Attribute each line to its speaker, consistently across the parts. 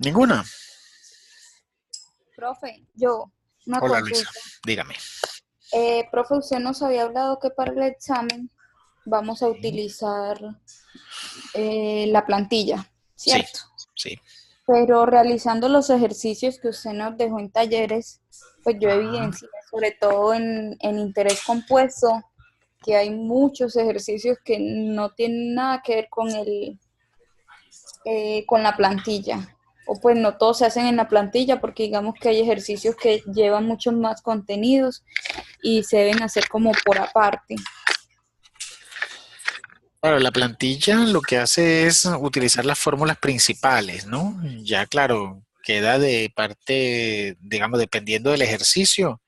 Speaker 1: ¿Ninguna?
Speaker 2: Profe, yo, una
Speaker 1: Hola Luisa,
Speaker 2: consulta.
Speaker 1: dígame.
Speaker 2: Profe, usted nos había hablado que para el examen vamos a
Speaker 1: Sí,
Speaker 2: utilizar la plantilla,
Speaker 1: sí,
Speaker 2: ¿cierto?
Speaker 1: sí.
Speaker 2: Pero realizando los ejercicios que usted nos dejó en talleres, pues yo
Speaker 1: Ajá.
Speaker 2: evidencié, sobre todo en interés compuesto, que hay muchos ejercicios que no tienen nada que ver con la plantilla. O pues no todos se hacen en la plantilla porque digamos que hay ejercicios que llevan muchos más contenidos y se deben hacer como por aparte.
Speaker 1: Claro, la plantilla lo que hace es utilizar las fórmulas principales, ¿no? Ya claro, queda de parte, digamos, dependiendo del ejercicio,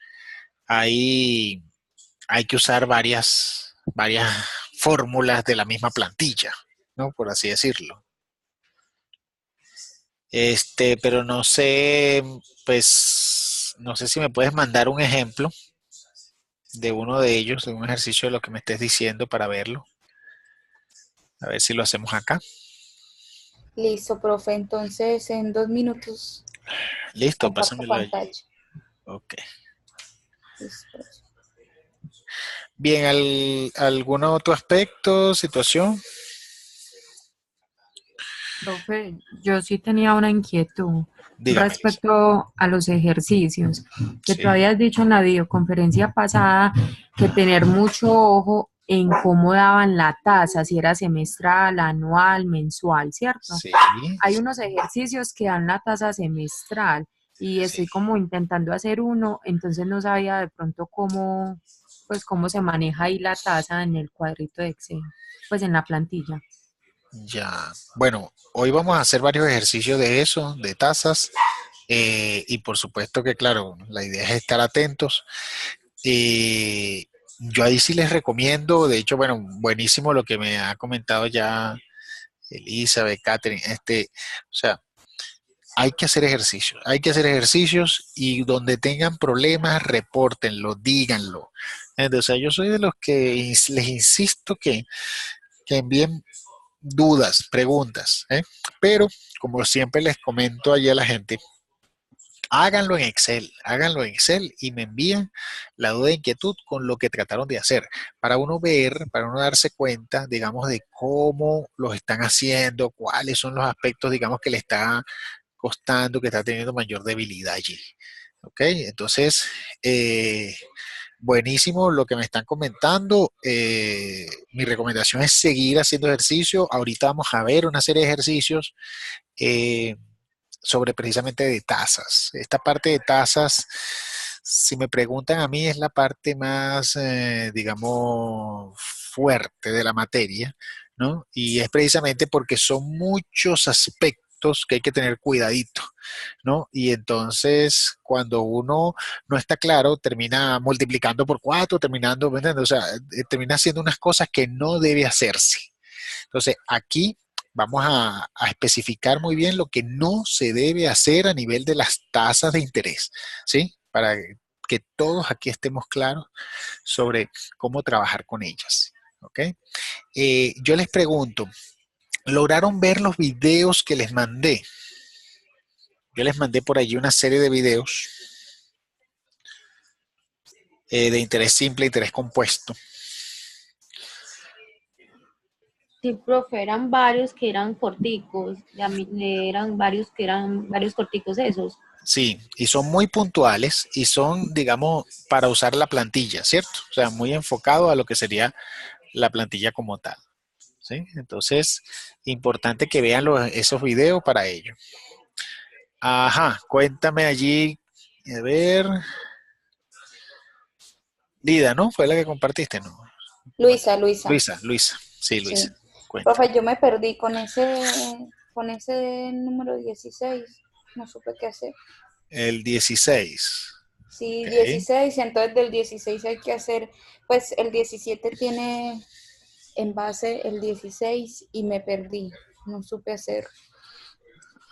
Speaker 1: hay, hay que usar varias fórmulas de la misma plantilla, ¿no? Por así decirlo. Pero no sé, pues, no sé si me puedes mandar un ejemplo de uno de ellos, de un ejercicio de lo que me estés diciendo para verlo. A ver si lo hacemos acá.
Speaker 2: Listo, profe. Entonces, en 2 minutos
Speaker 1: Listo,
Speaker 2: comparto
Speaker 1: pásamelo allí.
Speaker 2: pantalla.
Speaker 1: Ok.
Speaker 2: Listo, profe.
Speaker 1: Bien, ¿algún otro aspecto, situación?
Speaker 3: Profe, yo sí tenía una inquietud
Speaker 1: Dígame, Lisa.
Speaker 3: respecto a los ejercicios, que tú
Speaker 1: Sí,
Speaker 3: habías dicho en la videoconferencia pasada que tener mucho ojo en cómo daban la tasa, si era semestral, anual, mensual, ¿cierto?
Speaker 1: sí,
Speaker 3: Hay unos ejercicios que dan la tasa semestral y
Speaker 1: sí.
Speaker 3: estoy como intentando hacer uno, entonces no sabía de pronto cómo, pues cómo se maneja ahí la tasa en el cuadrito de Excel, pues en la plantilla.
Speaker 1: Ya. Bueno, hoy vamos a hacer varios ejercicios de eso, de tasas, y por supuesto que, claro, la idea es estar atentos. Yo ahí sí les recomiendo, de hecho, bueno, buenísimo lo que me ha comentado ya Elizabeth, Catherine, o sea, hay que hacer ejercicios y donde tengan problemas, repórtenlo, díganlo. Entonces, o sea, yo soy de los que les insisto que envíen dudas, preguntas, ¿eh? Pero, como siempre les comento allí a la gente, háganlo en Excel y me envían la duda de inquietud con lo que trataron de hacer, para uno ver, para uno darse cuenta, digamos, de cómo los están haciendo, cuáles son los aspectos, digamos, que le está costando, que está teniendo mayor debilidad allí. ¿Ok? Entonces, eh, buenísimo lo que me están comentando. Mi recomendación es seguir haciendo ejercicio. Ahorita vamos a ver una serie de ejercicios eh, sobre precisamente de tasas. Esta parte de tasas, si me preguntan a mí, es la parte más, digamos, fuerte de la materia, ¿no? Y es precisamente porque son muchos aspectos que hay que tener cuidadito, ¿no? Y entonces, cuando uno no está claro, termina multiplicando por cuatro, terminando, ¿me entiendes? O sea, termina haciendo unas cosas que no debe hacerse. Entonces, aquí vamos a especificar muy bien lo que no se debe hacer a nivel de las tasas de interés, ¿sí? Para que todos aquí estemos claros sobre cómo trabajar con ellas, ¿ok? Yo les pregunto, ¿lograron ver los videos que les mandé? Yo les mandé por allí una serie de videos de interés simple, interés compuesto.
Speaker 4: Sí, profe, eran varios que eran corticos, eran varios que eran varios corticos esos.
Speaker 1: Sí, y son muy puntuales y son, digamos, para usar la plantilla, ¿cierto? O sea, muy enfocado a lo que sería la plantilla como tal, ¿sí? Entonces, importante que vean esos videos para ello. Ajá, cuéntame allí, a ver, Lida, ¿no? Fue la que compartiste, ¿no?
Speaker 2: Luisa.
Speaker 1: Luisa, sí, Luisa,
Speaker 2: Sí.
Speaker 1: cuenta.
Speaker 2: Profe, yo me perdí con ese número 16. No supe qué hacer.
Speaker 1: El 16,
Speaker 2: Sí,
Speaker 1: ok.
Speaker 2: 16. Entonces del 16 hay que hacer, pues el 17 tiene en base el 16 y me perdí. No supe hacer.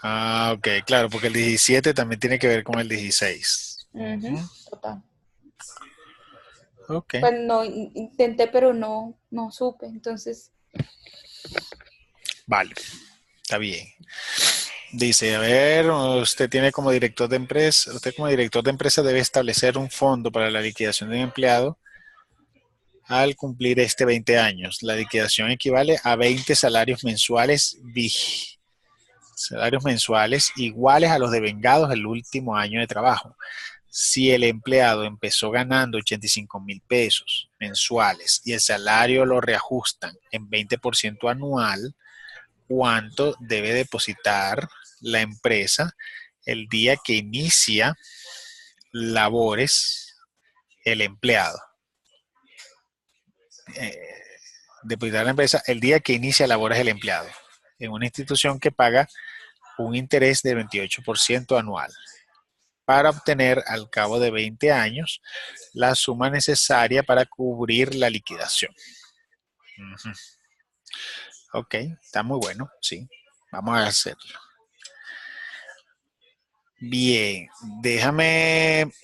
Speaker 1: Ah, ok, claro, porque el 17 también tiene que ver con el 16.
Speaker 2: Ujú,
Speaker 1: Ujú,
Speaker 2: total.
Speaker 1: ok,
Speaker 2: Pues no, intenté, pero no supe. Entonces,
Speaker 1: vale, está bien. Dice, a ver, usted como director de empresa debe establecer un fondo para la liquidación de un empleado al cumplir 20 años. La liquidación equivale a 20 salarios mensuales iguales a los devengados el último año de trabajo. Si el empleado empezó ganando 85,000 pesos mensuales y el salario lo reajustan en 20% anual, ¿cuánto debe depositar la empresa el día que inicia labores el empleado? Eh, Depositar la empresa el día que inicia labores el empleado en una institución que paga un interés del 28% anual para obtener al cabo de 20 años la suma necesaria para cubrir la liquidación. Uh-huh. Ok, está muy bueno, sí. Vamos a hacerlo. Bien,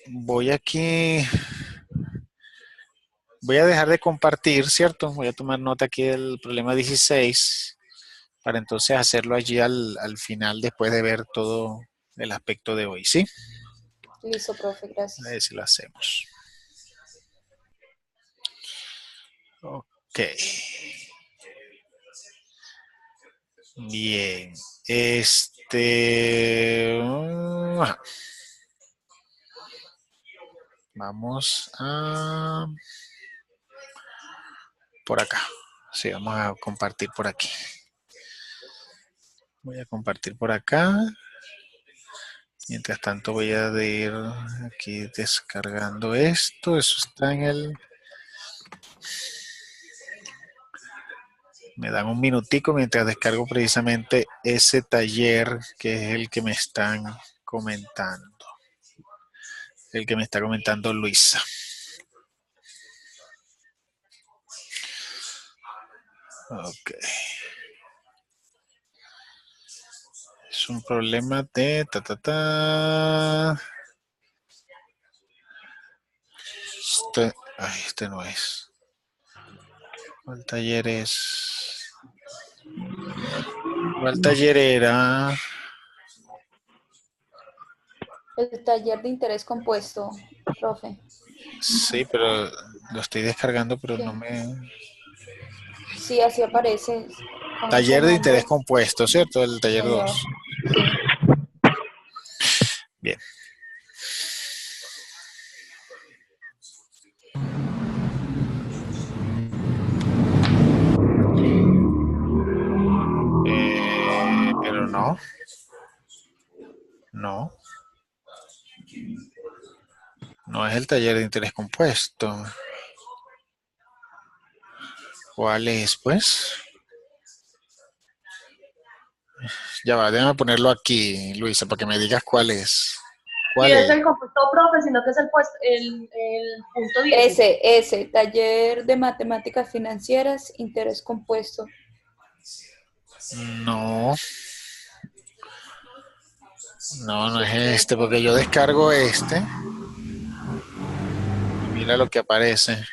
Speaker 1: voy a dejar de compartir, ¿cierto? Voy a tomar nota aquí del problema 16 para entonces hacerlo allí al final después de ver todo el aspecto de hoy, ¿sí?
Speaker 2: Listo, profe,
Speaker 1: A
Speaker 2: gracias.
Speaker 1: ver si lo hacemos. Ok. Bien. Vamos a por acá. Sí, vamos a compartir por aquí. Voy a compartir por acá. Mientras tanto voy a ir aquí descargando esto. Eso está en el... Me dan un minutico mientras descargo precisamente ese taller que es el que me están comentando. El que me está comentando Luisa. Ok. Es un problema de este no es. ¿Cuál taller es? ¿Cuál taller era?
Speaker 2: El taller de interés compuesto, profe.
Speaker 1: Sí, pero lo estoy descargando, pero
Speaker 2: Sí,
Speaker 1: no me...
Speaker 2: sí, así aparece con ese
Speaker 1: Taller de interés
Speaker 2: nombre,
Speaker 1: compuesto, ¿cierto? El taller
Speaker 2: señor.
Speaker 1: 2.
Speaker 2: Sí.
Speaker 1: Bien. Pero no. No. No es el taller de interés compuesto. ¿Cuál es, pues? Ya va, déjame ponerlo aquí, Luisa, para que me digas cuál es.
Speaker 5: Sí,
Speaker 1: ¿Cuál
Speaker 5: es
Speaker 1: es?
Speaker 5: el compuesto, profe, sino que es el punto 10.
Speaker 2: Ese, taller de matemáticas financieras, interés compuesto.
Speaker 1: No, no es
Speaker 2: Entonces,
Speaker 1: este, porque yo descargo este. Y mira lo que aparece.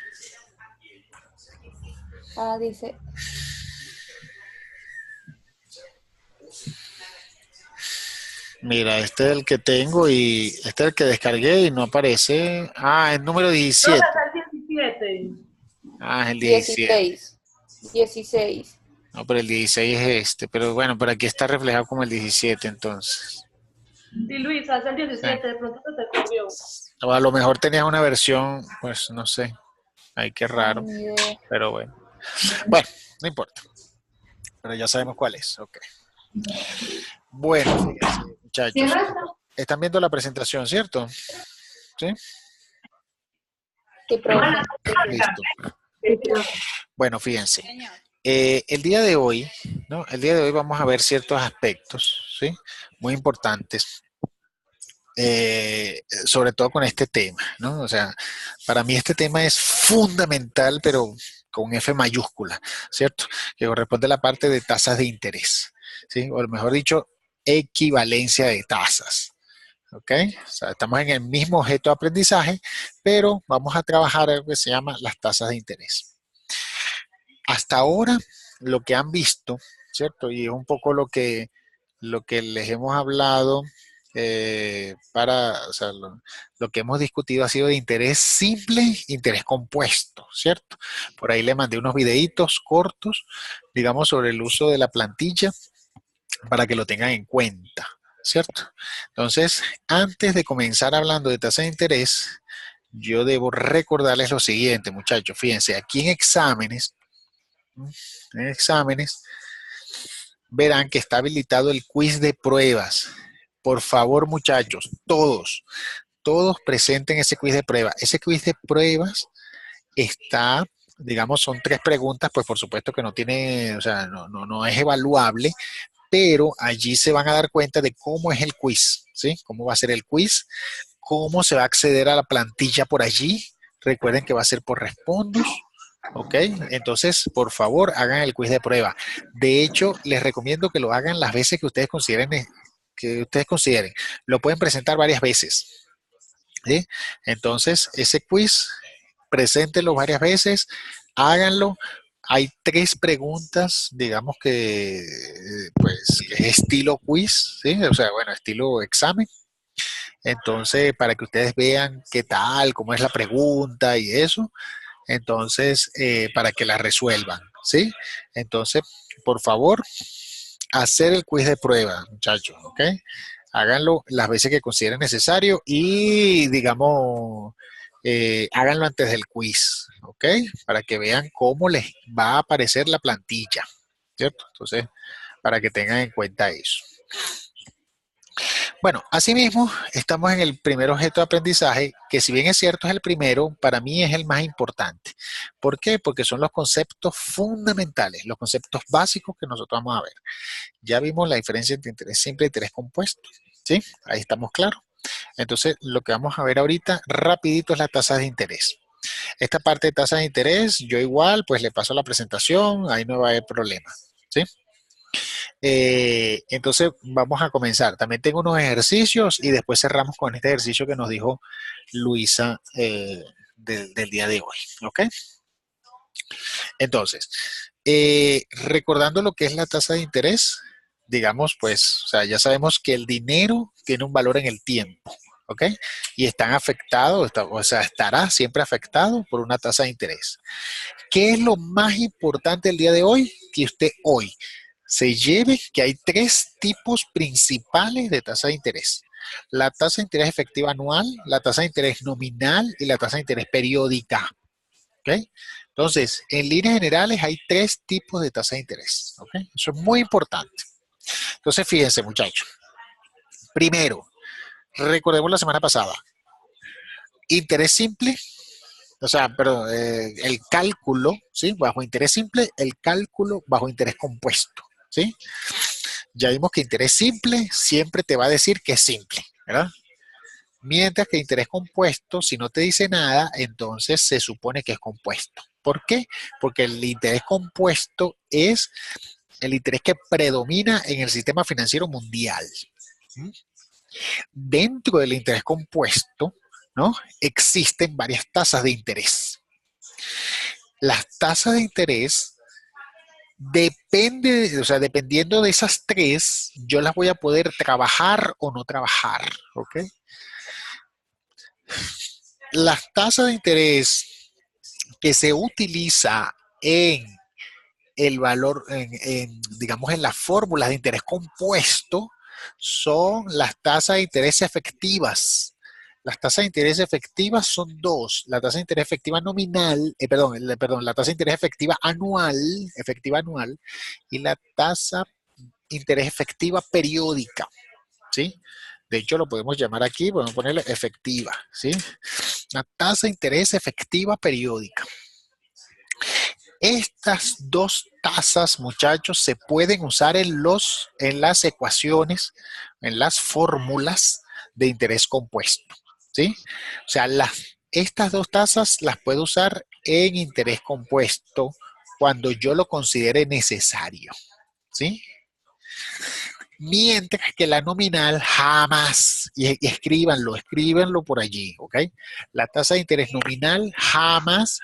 Speaker 2: dice,
Speaker 1: Mira, este es el que tengo y este es el que descargué y no aparece. Ah, es número
Speaker 5: Profe,
Speaker 1: 17.
Speaker 5: es el 17.
Speaker 1: Ah, es el 17.
Speaker 2: 16. 16.
Speaker 1: No, pero el 16 es este. Pero bueno, pero aquí está reflejado como el 17 entonces.
Speaker 5: Sí, Luisa, es el
Speaker 1: Sí.
Speaker 5: 17, de pronto se te ocurrió.
Speaker 1: O a lo mejor tenías una versión, pues no sé. Ay, qué raro.
Speaker 2: Ni idea.
Speaker 1: Pero bueno. Bueno, no importa. Pero ya sabemos cuál es. Ok. Bueno, fíjense, muchachos. Están viendo la presentación, ¿cierto? ¿Sí?
Speaker 2: Sí, profe.
Speaker 1: Listo. Bueno, fíjense. El día de hoy, ¿no? El día de hoy vamos a ver ciertos aspectos, ¿sí? Muy importantes, sobre todo con este tema, ¿no? O sea, para mí este tema es fundamental, pero con F mayúscula, ¿cierto? Que corresponde a la parte de tasas de interés, ¿sí? O mejor dicho, equivalencia de tasas. ¿Ok? O sea, estamos en el mismo objeto de aprendizaje, pero vamos a trabajar algo que se llama las tasas de interés. Hasta ahora, lo que han visto, ¿cierto? Y es un poco lo que lo que les hemos hablado, o sea, lo que hemos discutido ha sido de interés simple, interés compuesto, ¿cierto? Por ahí le mandé unos videitos cortos, digamos, sobre el uso de la plantilla para que lo tengan en cuenta, ¿cierto? Entonces, antes de comenzar hablando de tasa de interés, yo debo recordarles lo siguiente, muchachos. Fíjense, aquí en exámenes, verán que está habilitado el quiz de pruebas. Por favor, muchachos, todos presenten ese quiz de pruebas. Ese quiz de pruebas está, digamos, son 3 preguntas, pues por supuesto que no tiene, o sea, no es evaluable, pero allí se van a dar cuenta de cómo es el quiz, ¿sí? Cómo va a ser el quiz, cómo se va a acceder a la plantilla por allí. Recuerden que va a ser por Respondos, ¿ok? Entonces, por favor, hagan el quiz de prueba. De hecho, les recomiendo que lo hagan las veces que ustedes consideren. Lo pueden presentar varias veces, ¿sí? Entonces, ese quiz, preséntenlo varias veces, háganlo. Hay 3 preguntas, digamos que, pues, que es estilo quiz, ¿sí? O sea, bueno, estilo examen. Entonces, para que ustedes vean qué tal, cómo es la pregunta y eso. Entonces, para que la resuelvan, ¿sí? Entonces, por favor, hacer el quiz de prueba, muchachos, ¿ok? Háganlo las veces que consideren necesario y, digamos, háganlo antes del quiz, ¿ok? Para que vean cómo les va a aparecer la plantilla, ¿cierto? Entonces, para que tengan en cuenta eso. Bueno, asimismo, estamos en el primer objeto de aprendizaje, que si bien es cierto es el primero, para mí es el más importante. ¿Por qué? Porque son los conceptos fundamentales, los conceptos básicos que nosotros vamos a ver. Ya vimos la diferencia entre interés simple y interés compuesto, ¿sí? Ahí estamos claros. Entonces, lo que vamos a ver ahorita rapidito es la tasa de interés. Esta parte de tasa de interés, yo igual, pues le paso la presentación, ahí no va a haber problema, ¿sí? Entonces vamos a comenzar. También tengo unos ejercicios y después cerramos con este ejercicio que nos dijo Luisa del día de hoy. ¿Ok? Entonces, recordando lo que es la tasa de interés, digamos, pues, o sea, ya sabemos que el dinero tiene un valor en el tiempo. ¿Ok? Y están afectados, o sea, estará siempre afectado por una tasa de interés. ¿Qué es lo más importante el día de hoy? Que usted hoy se lleve que hay 3 tipos principales de tasa de interés. La tasa de interés efectiva anual, la tasa de interés nominal y la tasa de interés periódica. ¿Ok? Entonces, en líneas generales hay 3 tipos de tasa de interés. ¿Ok? Eso es muy importante. Entonces, fíjense, muchachos. Primero, recordemos la semana pasada. Interés simple, o sea, perdón, el cálculo, ¿sí? Bajo interés simple, el cálculo bajo interés compuesto, ¿sí? Ya vimos que interés simple siempre te va a decir que es simple, ¿verdad? Mientras que interés compuesto, si no te dice nada, entonces se supone que es compuesto. ¿Por qué? Porque el interés compuesto es el interés que predomina en el sistema financiero mundial. ¿Mm? Dentro del interés compuesto, ¿no? Existen varias tasas de interés. Las tasas de interés depende, o sea, dependiendo de esas 3, yo las voy a poder trabajar o no trabajar, ¿ok? Las tasas de interés que se utiliza en el valor, digamos, en las fórmulas de interés compuesto, son las tasas de interés efectivas. Las tasas de interés efectivas son 2. La tasa de interés efectiva nominal, la tasa de interés efectiva anual, y la tasa de interés efectiva periódica, ¿sí? De hecho, lo podemos llamar aquí, podemos ponerle efectiva, ¿sí? La tasa de interés efectiva periódica. Estas 2 tasas, muchachos, se pueden usar en las ecuaciones, en las fórmulas de interés compuesto, ¿sí? O sea, estas 2 tasas las puedo usar en interés compuesto cuando yo lo considere necesario, ¿sí? Mientras que la nominal jamás, y escríbanlo por allí, ¿ok? La tasa de interés nominal jamás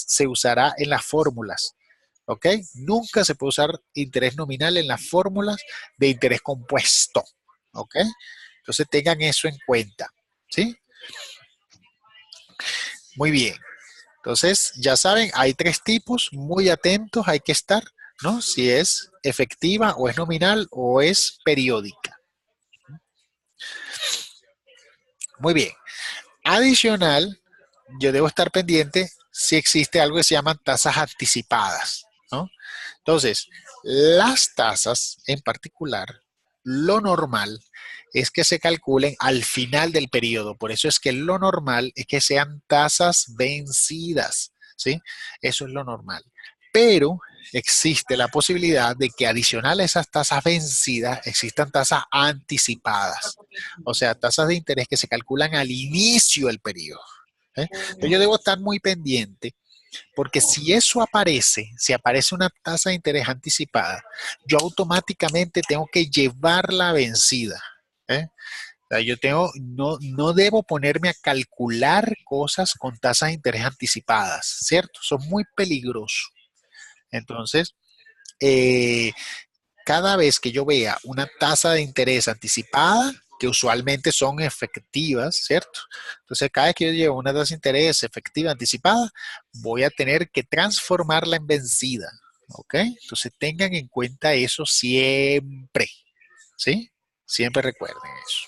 Speaker 1: se usará en las fórmulas ¿Ok? Nunca se puede usar interés nominal en las fórmulas de interés compuesto. ¿Ok? Entonces tengan eso en cuenta. ¿Sí? Muy bien. Entonces, ya saben, hay tres tipos, muy atentos, hay que estar, ¿no? Si es efectiva o es nominal o es periódica. Muy bien. Adicional, yo debo estar pendiente si existe algo que se llaman tasas anticipadas, ¿no? Entonces, las tasas en particular, lo normal es que se calculen al final del periodo. Por eso es que lo normal es que sean tasas vencidas, ¿sí? Eso es lo normal. Pero existe la posibilidad de que adicional a esas tasas vencidas existan tasas anticipadas, o sea, tasas de interés que se calculan al inicio del periodo. Entonces yo debo estar muy pendiente porque si eso aparece, si aparece una tasa de interés anticipada, yo automáticamente tengo que llevarla vencida. ¿Eh? O sea, yo tengo, no debo ponerme a calcular cosas con tasas de interés anticipadas, ¿cierto? Son muy peligrosos. Entonces, eh, cada vez que yo vea una tasa de interés anticipada, que usualmente son efectivas, ¿cierto? Entonces, cada vez que yo llevo una tasa de interés efectiva anticipada, voy a tener que transformarla en vencida, ¿ok? Entonces, tengan en cuenta eso siempre, ¿sí? Siempre recuerden eso.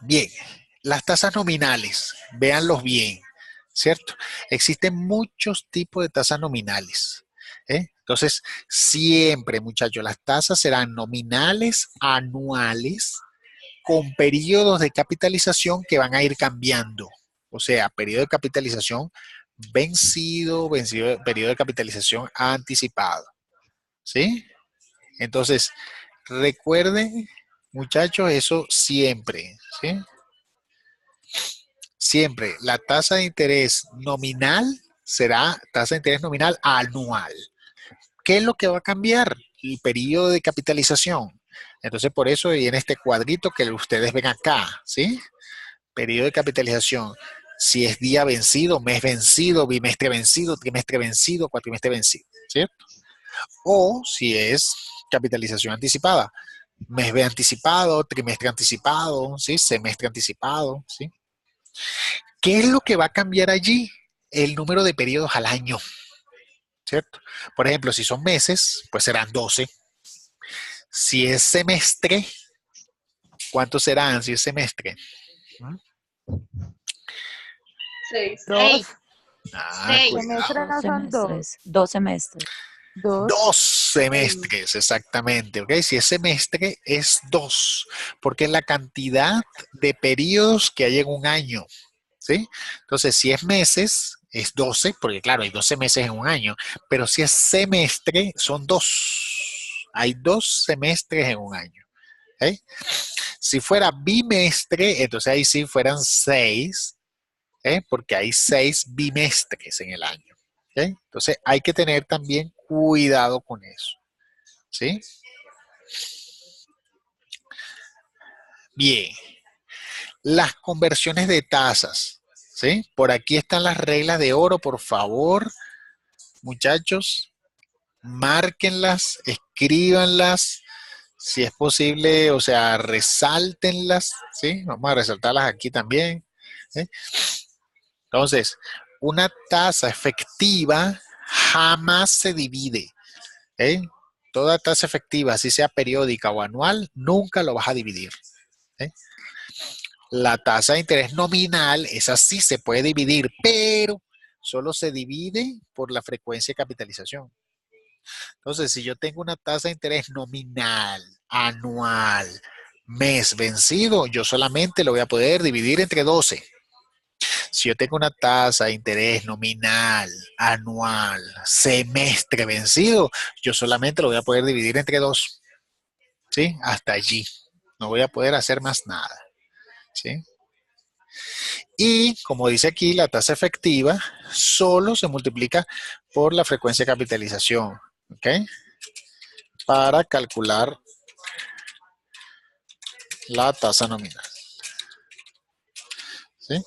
Speaker 1: Bien, las tasas nominales, véanlos bien, ¿cierto? Existen muchos tipos de tasas nominales. Entonces, siempre, muchachos, las tasas serán nominales anuales con periodos de capitalización que van a ir cambiando. O sea, periodo de capitalización vencido, vencido, periodo de capitalización anticipado. ¿Sí? Entonces, recuerden, muchachos, eso siempre. ¿Sí? Siempre la tasa de interés nominal será tasa de interés nominal anual. ¿Qué es lo que va a cambiar? El periodo de capitalización. Entonces, por eso viene este cuadrito que ustedes ven acá, ¿sí? Periodo de capitalización. Si es día vencido, mes vencido, bimestre vencido, trimestre vencido, cuatrimestre vencido, ¿cierto? O si es capitalización anticipada. Mes anticipado, trimestre anticipado, ¿sí? Semestre anticipado, ¿sí? ¿Qué es lo que va a cambiar allí? El número de periodos al año, ¿cierto? Por ejemplo, si son meses, pues serán 12. Si es semestre, ¿cuántos serán si es semestre?
Speaker 5: Seis.
Speaker 6: Dos
Speaker 1: Ah,
Speaker 4: Seis.
Speaker 1: cuidado.
Speaker 6: semestres no son dos.
Speaker 7: 2 semestres.
Speaker 6: Dos.
Speaker 1: 2 semestres, exactamente, ¿ok? Si es semestre, es 2, porque es la cantidad de periodos que hay en un año, ¿sí? Entonces, si es meses, es 12, porque claro, hay 12 meses en un año, pero si es semestre, son 2. Hay 2 semestres en un año, ¿ok? Si fuera bimestre, entonces ahí sí fueran 6, porque hay 6 bimestres en el año. ¿Ok? Entonces hay que tener también cuidado con eso. ¿Sí? Bien. Las conversiones de tasas. ¿Sí? Por aquí están las reglas de oro, por favor, muchachos, márquenlas, escríbanlas, si es posible, o sea, resáltenlas, ¿sí? Vamos a resaltarlas aquí también. ¿Sí? Entonces, una tasa efectiva jamás se divide. ¿Eh? Toda tasa efectiva, así sea periódica o anual, nunca lo vas a dividir. ¿Eh? La tasa de interés nominal, esa sí se puede dividir, pero solo se divide por la frecuencia de capitalización. Entonces, si yo tengo una tasa de interés nominal, anual, mes vencido, yo solamente lo voy a poder dividir entre 12. Si yo tengo una tasa de interés nominal, anual, semestre vencido, yo solamente lo voy a poder dividir entre 2. ¿Sí? Hasta allí. No voy a poder hacer más nada. ¿Sí? Y como dice aquí, la tasa efectiva solo se multiplica por la frecuencia de capitalización. ¿Ok? Para calcular la tasa nominal. ¿Sí?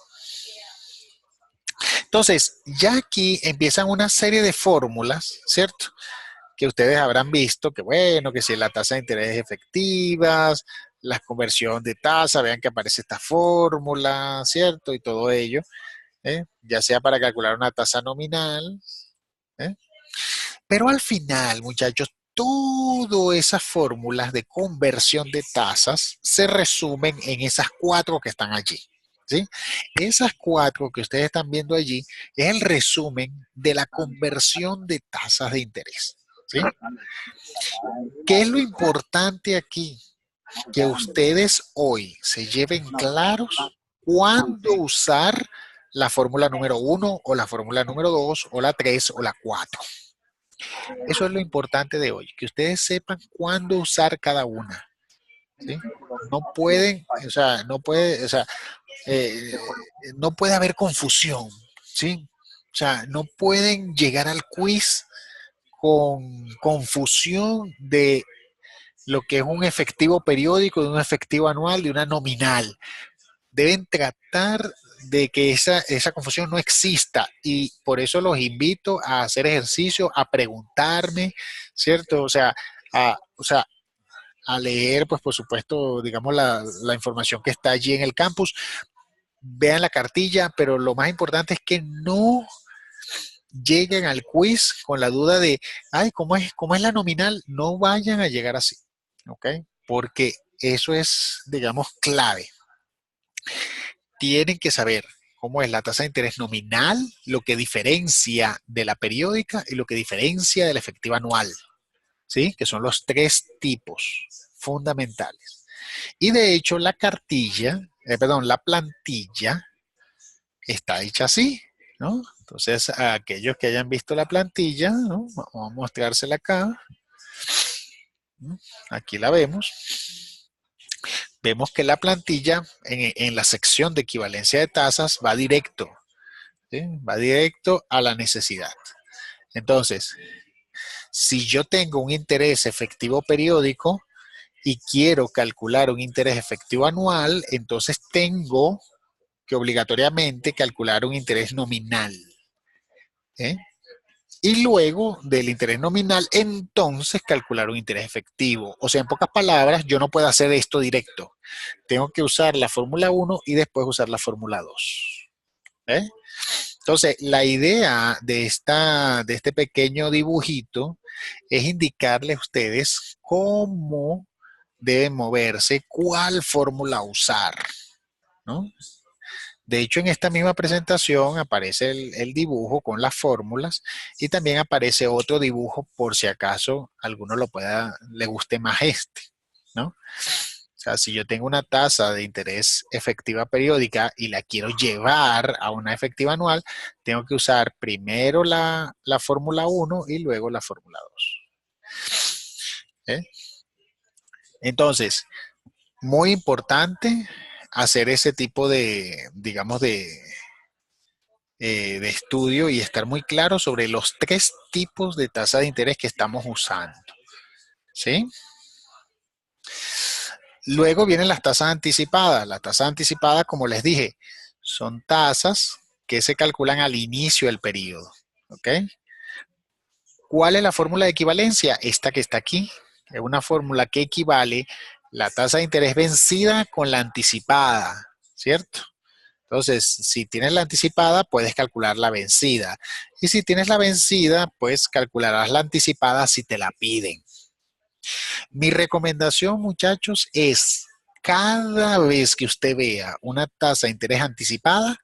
Speaker 1: Entonces, ya aquí empiezan una serie de fórmulas, ¿cierto? Que ustedes habrán visto que, bueno, que si la tasa de interés efectivas, la conversión de tasa, vean que aparece esta fórmula, ¿cierto? Y todo ello, ya sea para calcular una tasa nominal, ¿eh? Pero al final, muchachos, todas esas fórmulas de conversión de tasas se resumen en esas cuatro que están allí. ¿Sí? Esas cuatro que ustedes están viendo allí es el resumen de la conversión de tasas de interés. ¿Sí? ¿Qué es lo importante aquí? Que ustedes hoy se lleven claros cuándo usar la fórmula número 1 o la fórmula número 2 o la 3 o la 4. Eso es lo importante de hoy, que ustedes sepan cuándo usar cada una. ¿Sí? No pueden, o sea, no puede, o sea, eh, no puede haber confusión, ¿sí? O sea, no pueden llegar al quiz con confusión de lo que es un efectivo periódico, de un efectivo anual, de una nominal. Deben tratar de que esa confusión no exista y por eso los invito a hacer ejercicio, a preguntarme, ¿cierto? O sea, a leer, pues por supuesto, digamos, la información que está allí en el campus. Vean la cartilla, pero lo más importante es que no lleguen al quiz con la duda de, ay, ¿cómo es la nominal? No vayan a llegar así, ¿ok? Porque eso es, digamos, clave. Tienen que saber cómo es la tasa de interés nominal, lo que diferencia de la periódica y lo que diferencia de la efectiva anual, ¿sí? Que son los tres tipos fundamentales. Y de hecho, la plantilla está hecha así, ¿no? Entonces, a aquellos que hayan visto la plantilla, ¿no? Vamos a mostrársela acá. Aquí la vemos. Vemos que la plantilla en la sección de equivalencia de tasas va directo, ¿sí? Va directo a la necesidad. Entonces, si yo tengo un interés efectivo periódico y quiero calcular un interés efectivo anual, entonces tengo que obligatoriamente calcular un interés nominal. ¿Eh? Y luego del interés nominal, entonces calcular un interés efectivo. O sea, en pocas palabras, yo no puedo hacer esto directo. Tengo que usar la fórmula 1 y después usar la fórmula 2. ¿Eh? Entonces, la idea de este pequeño dibujito es indicarles a ustedes cómo deben moverse, cuál fórmula usar, ¿no? De hecho, en esta misma presentación aparece el dibujo con las fórmulas y también aparece otro dibujo por si acaso a alguno le guste más este, ¿no? O sea, si yo tengo una tasa de interés efectiva periódica y la quiero llevar a una efectiva anual, tengo que usar primero la fórmula 1 y luego la fórmula 2. ¿Eh? Entonces, muy importante hacer ese tipo de, digamos, de estudio y estar muy claro sobre los tres tipos de tasa de interés que estamos usando. ¿Sí? Luego vienen las tasas anticipadas. Las tasas anticipadas, como les dije, son tasas que se calculan al inicio del periodo. ¿Ok? ¿Cuál es la fórmula de equivalencia? Esta que está aquí. Es una fórmula que equivale la tasa de interés vencida con la anticipada. ¿Cierto? Entonces, si tienes la anticipada, puedes calcular la vencida. Y si tienes la vencida, pues calcularás la anticipada si te la piden. Mi recomendación, muchachos, es cada vez que usted vea una tasa de interés anticipada,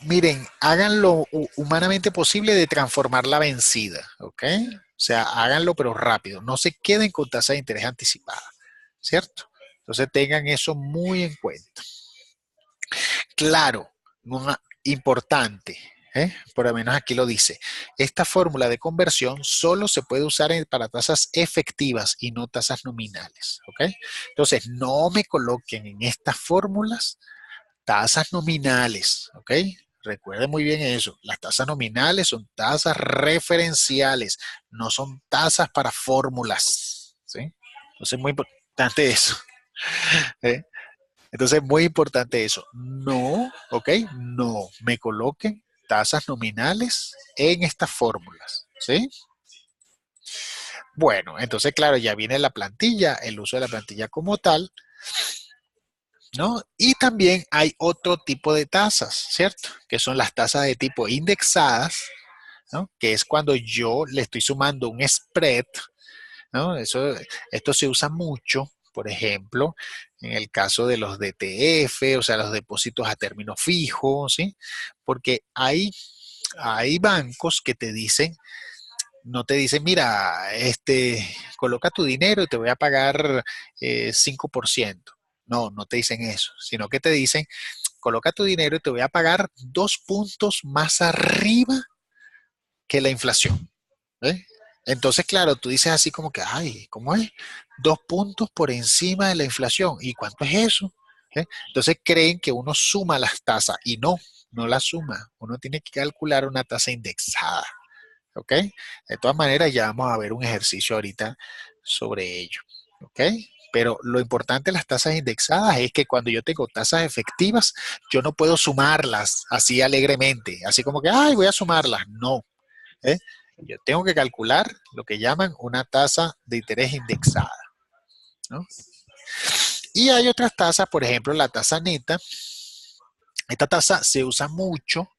Speaker 1: miren, hagan lo humanamente posible de transformar la vencida, ¿ok? O sea, háganlo pero rápido. No se queden con tasa de interés anticipada, ¿cierto? Entonces tengan eso muy en cuenta. Claro, importante, por lo menos aquí lo dice. Esta fórmula de conversión solo se puede usar para tasas efectivas y no tasas nominales, ¿ok? Entonces, no me coloquen en estas fórmulas tasas nominales, ¿ok? Recuerden muy bien eso. Las tasas nominales son tasas referenciales, no son tasas para fórmulas, ¿sí? Entonces, muy importante eso. ¿Eh? Entonces, muy importante eso. No, ¿ok? No me coloquen tasas nominales en estas fórmulas, ¿sí? Bueno, entonces, claro, ya viene la plantilla, el uso de la plantilla como tal, ¿no? Y también hay otro tipo de tasas, ¿cierto? Que son las tasas de tipo indexadas, ¿no? Que es cuando yo le estoy sumando un spread, ¿no? Esto se usa mucho, por ejemplo, en el caso de los DTF, o sea, los depósitos a término fijo, ¿sí? Porque hay bancos que te dicen, no te dicen, mira, coloca tu dinero y te voy a pagar 5%. No, no te dicen eso, sino que te dicen, coloca tu dinero y te voy a pagar 2 puntos más arriba que la inflación. ¿Eh? Entonces, claro, tú dices así como que, ay, ¿cómo es? 2 puntos por encima de la inflación. ¿Y cuánto es eso? Entonces creen que uno suma las tasas y no, no las suma. Uno tiene que calcular una tasa indexada. ¿Ok? De todas maneras, ya vamos a ver un ejercicio ahorita sobre ello. ¿Ok? Pero lo importante de las tasas indexadas es que cuando yo tengo tasas efectivas, yo no puedo sumarlas así alegremente, así como que, ay, voy a sumarlas. No. ¿Eh? Yo tengo que calcular lo que llaman una tasa de interés indexada, ¿no? Y hay otras tasas, por ejemplo, la tasa neta. Esta tasa se usa mucho,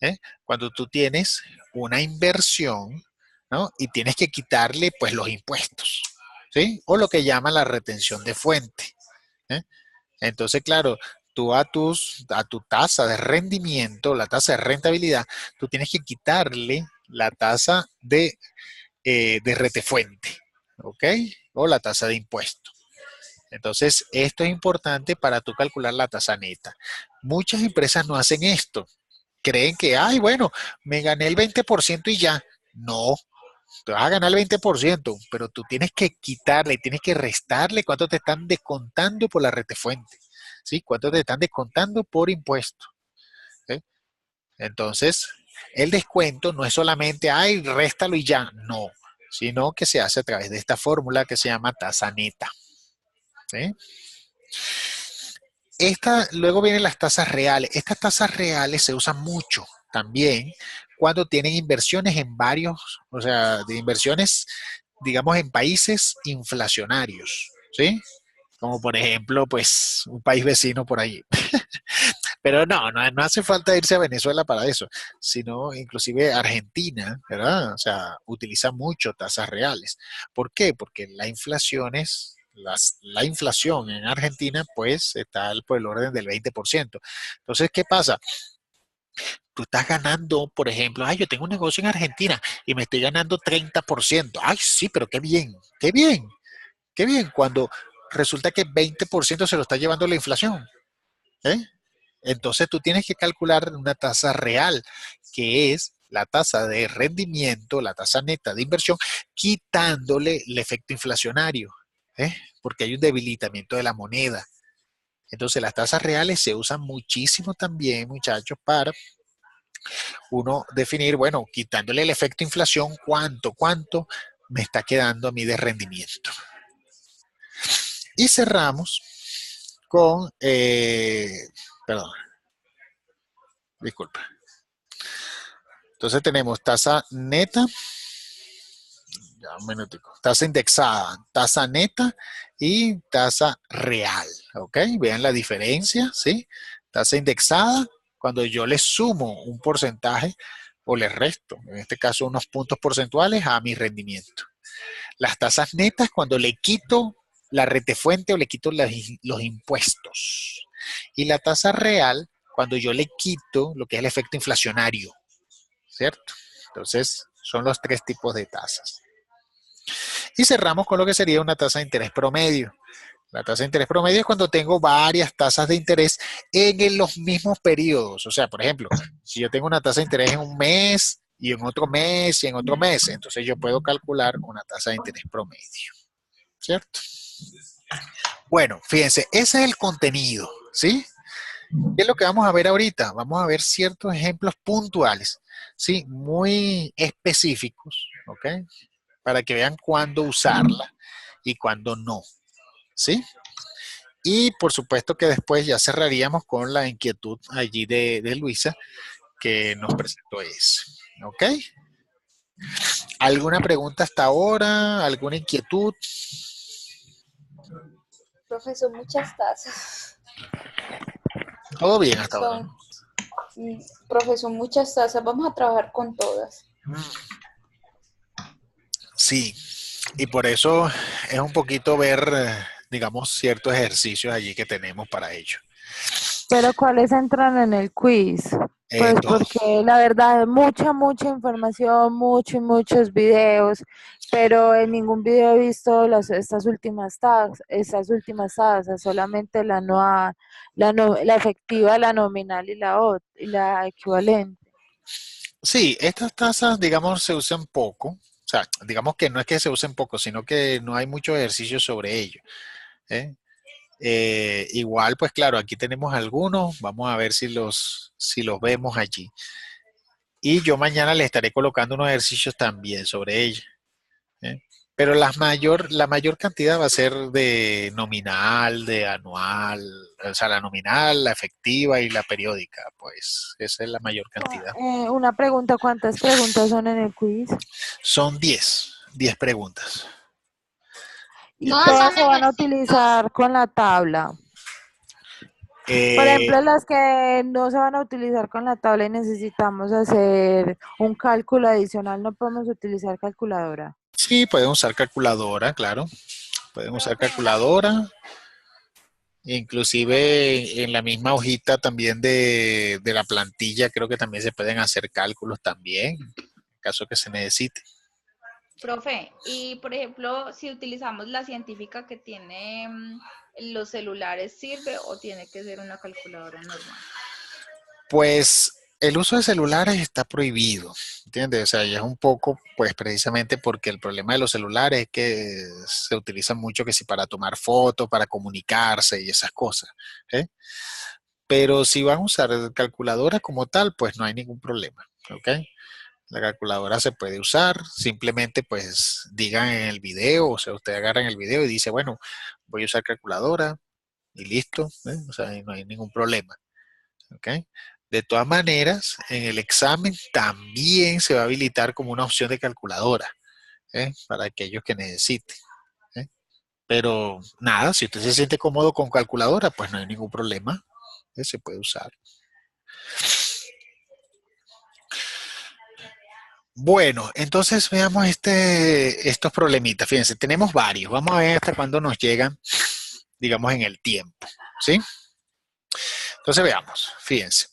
Speaker 1: ¿eh? Cuando tú tienes una inversión, ¿no? Y tienes que quitarle pues los impuestos, ¿sí? O lo que llaman la retención de fuente, ¿eh? Entonces, claro, tú a tu tasa de rendimiento, la tasa de rentabilidad, tú tienes que quitarle la tasa de retefuente, ¿ok? O la tasa de impuesto. Entonces, esto es importante para tú calcular la tasa neta. Muchas empresas no hacen esto. Creen que, ay, bueno, me gané el 20% y ya. No, te vas a ganar el 20%, pero tú tienes que quitarle, tienes que restarle cuánto te están descontando por la retefuente, ¿sí? Cuánto te están descontando por impuesto. ¿Sí? Entonces, el descuento no es solamente, ay, réstalo y ya, no, sino que se hace a través de esta fórmula que se llama tasa neta. ¿Sí? Luego vienen las tasas reales. Estas tasas reales se usan mucho también cuando tienen inversiones en varios, o sea, de inversiones, digamos, en países inflacionarios, ¿sí? Como por ejemplo, pues, un país vecino por allí. Pero no hace falta irse a Venezuela para eso, sino inclusive Argentina, ¿verdad? O sea, utiliza mucho tasas reales. ¿Por qué? Porque la inflación en Argentina, pues, está por el orden del 20%. Entonces, ¿qué pasa? Tú estás ganando, por ejemplo, ay, yo tengo un negocio en Argentina y me estoy ganando 30%. Ay, sí, pero qué bien, qué bien, qué bien, cuando resulta que 20% se lo está llevando la inflación. ¿Eh? Entonces tú tienes que calcular una tasa real, que es la tasa de rendimiento, la tasa neta de inversión, quitándole el efecto inflacionario, ¿eh? Porque hay un debilitamiento de la moneda. Entonces las tasas reales se usan muchísimo también, muchachos, para uno definir, bueno, quitándole el efecto inflación, cuánto me está quedando a mí de rendimiento. Y cerramos con, perdón, disculpa. Entonces tenemos tasa neta, ya un minutico, tasa indexada, tasa neta y tasa real, ¿ok? Vean la diferencia, ¿sí? Tasa indexada, cuando yo le sumo un porcentaje o le resto, en este caso unos puntos porcentuales a mi rendimiento. Las tasas netas, cuando le quito la retefuente o le quito los impuestos. Y la tasa real, cuando yo le quito lo que es el efecto inflacionario, ¿cierto? Entonces, son los tres tipos de tasas. Y cerramos con lo que sería una tasa de interés promedio. La tasa de interés promedio es cuando tengo varias tasas de interés en los mismos periodos. O sea, por ejemplo, si yo tengo una tasa de interés en un mes y en otro mes y en otro mes, entonces yo puedo calcular una tasa de interés promedio. ¿Cierto? Bueno, fíjense, ese es el contenido, ¿sí? ¿Qué es lo que vamos a ver ahorita? Vamos a ver ciertos ejemplos puntuales, ¿sí? Muy específicos, ¿ok? Para que vean cuándo usarla y cuándo no, ¿sí? Y por supuesto que después ya cerraríamos con la inquietud allí de Luisa que nos presentó ese. ¿Ok? ¿Alguna pregunta hasta ahora? ¿Alguna inquietud?
Speaker 2: Profesor, muchas tazas.
Speaker 1: Todo bien hasta ahora,
Speaker 2: Son,
Speaker 1: ¿no?
Speaker 2: profesor, muchas tazas. Vamos a trabajar con todas.
Speaker 1: Sí, y por eso es un poquito ver, digamos, ciertos ejercicios allí que tenemos para ello.
Speaker 6: Pero ¿cuáles entran en el quiz? Pues
Speaker 1: Todo.
Speaker 6: porque la verdad es mucha información, muchos videos, pero en ningún video he visto estas últimas tasas, solamente la anual, la efectiva, la nominal y la equivalente.
Speaker 1: Sí, estas tasas, digamos, se usan poco. O sea, digamos que no es que se usen poco, sino que no hay mucho ejercicio sobre ello. ¿Eh? Igual, pues claro, aquí tenemos algunos. Vamos a ver si los vemos allí. Y yo mañana le estaré colocando unos ejercicios también sobre ella. ¿Eh? Pero la mayor cantidad va a ser de nominal, de anual, o sea, la nominal, la efectiva y la periódica, pues esa es la mayor cantidad.
Speaker 6: Una pregunta, ¿cuántas preguntas son en el quiz?
Speaker 1: Son 10 preguntas.
Speaker 6: Y
Speaker 5: Todas
Speaker 6: todas
Speaker 5: son
Speaker 6: se van a
Speaker 5: ejercicios.
Speaker 6: utilizar con la tabla. Por
Speaker 1: Eh,
Speaker 6: ejemplo, las que no se van a utilizar con la tabla y necesitamos hacer un cálculo adicional, no podemos utilizar calculadora.
Speaker 1: sí, pueden usar calculadora, claro. Pueden usar
Speaker 6: Profe,
Speaker 1: calculadora. Inclusive en la misma hojita también de la plantilla creo que también se pueden hacer cálculos también, en caso que se necesite.
Speaker 7: Profe, y por ejemplo, si utilizamos la científica que tiene los celulares, ¿sirve o tiene que ser una calculadora normal?
Speaker 1: Pues el uso de celulares está prohibido, ¿entiendes? O sea, ya es un poco, pues precisamente porque el problema de los celulares es que se utilizan mucho que si para tomar fotos, para comunicarse y esas cosas, ¿eh? Pero si van a usar calculadora como tal, pues no hay ningún problema, ¿ok? La calculadora se puede usar, simplemente pues digan en el video, o sea, usted agarra en el video y dice, bueno, voy a usar calculadora y listo, ¿eh? O sea, no hay ningún problema. ¿Ok? De todas maneras, en el examen también se va a habilitar como una opción de calculadora, ¿eh? Para aquellos que necesiten. ¿Eh? Pero nada, si usted se siente cómodo con calculadora, pues no hay ningún problema, ¿eh? Se puede usar. Bueno, entonces veamos estos problemitas. Fíjense, tenemos varios. Vamos a ver hasta cuándo nos llegan, digamos, en el tiempo. ¿Sí? Entonces veamos, fíjense.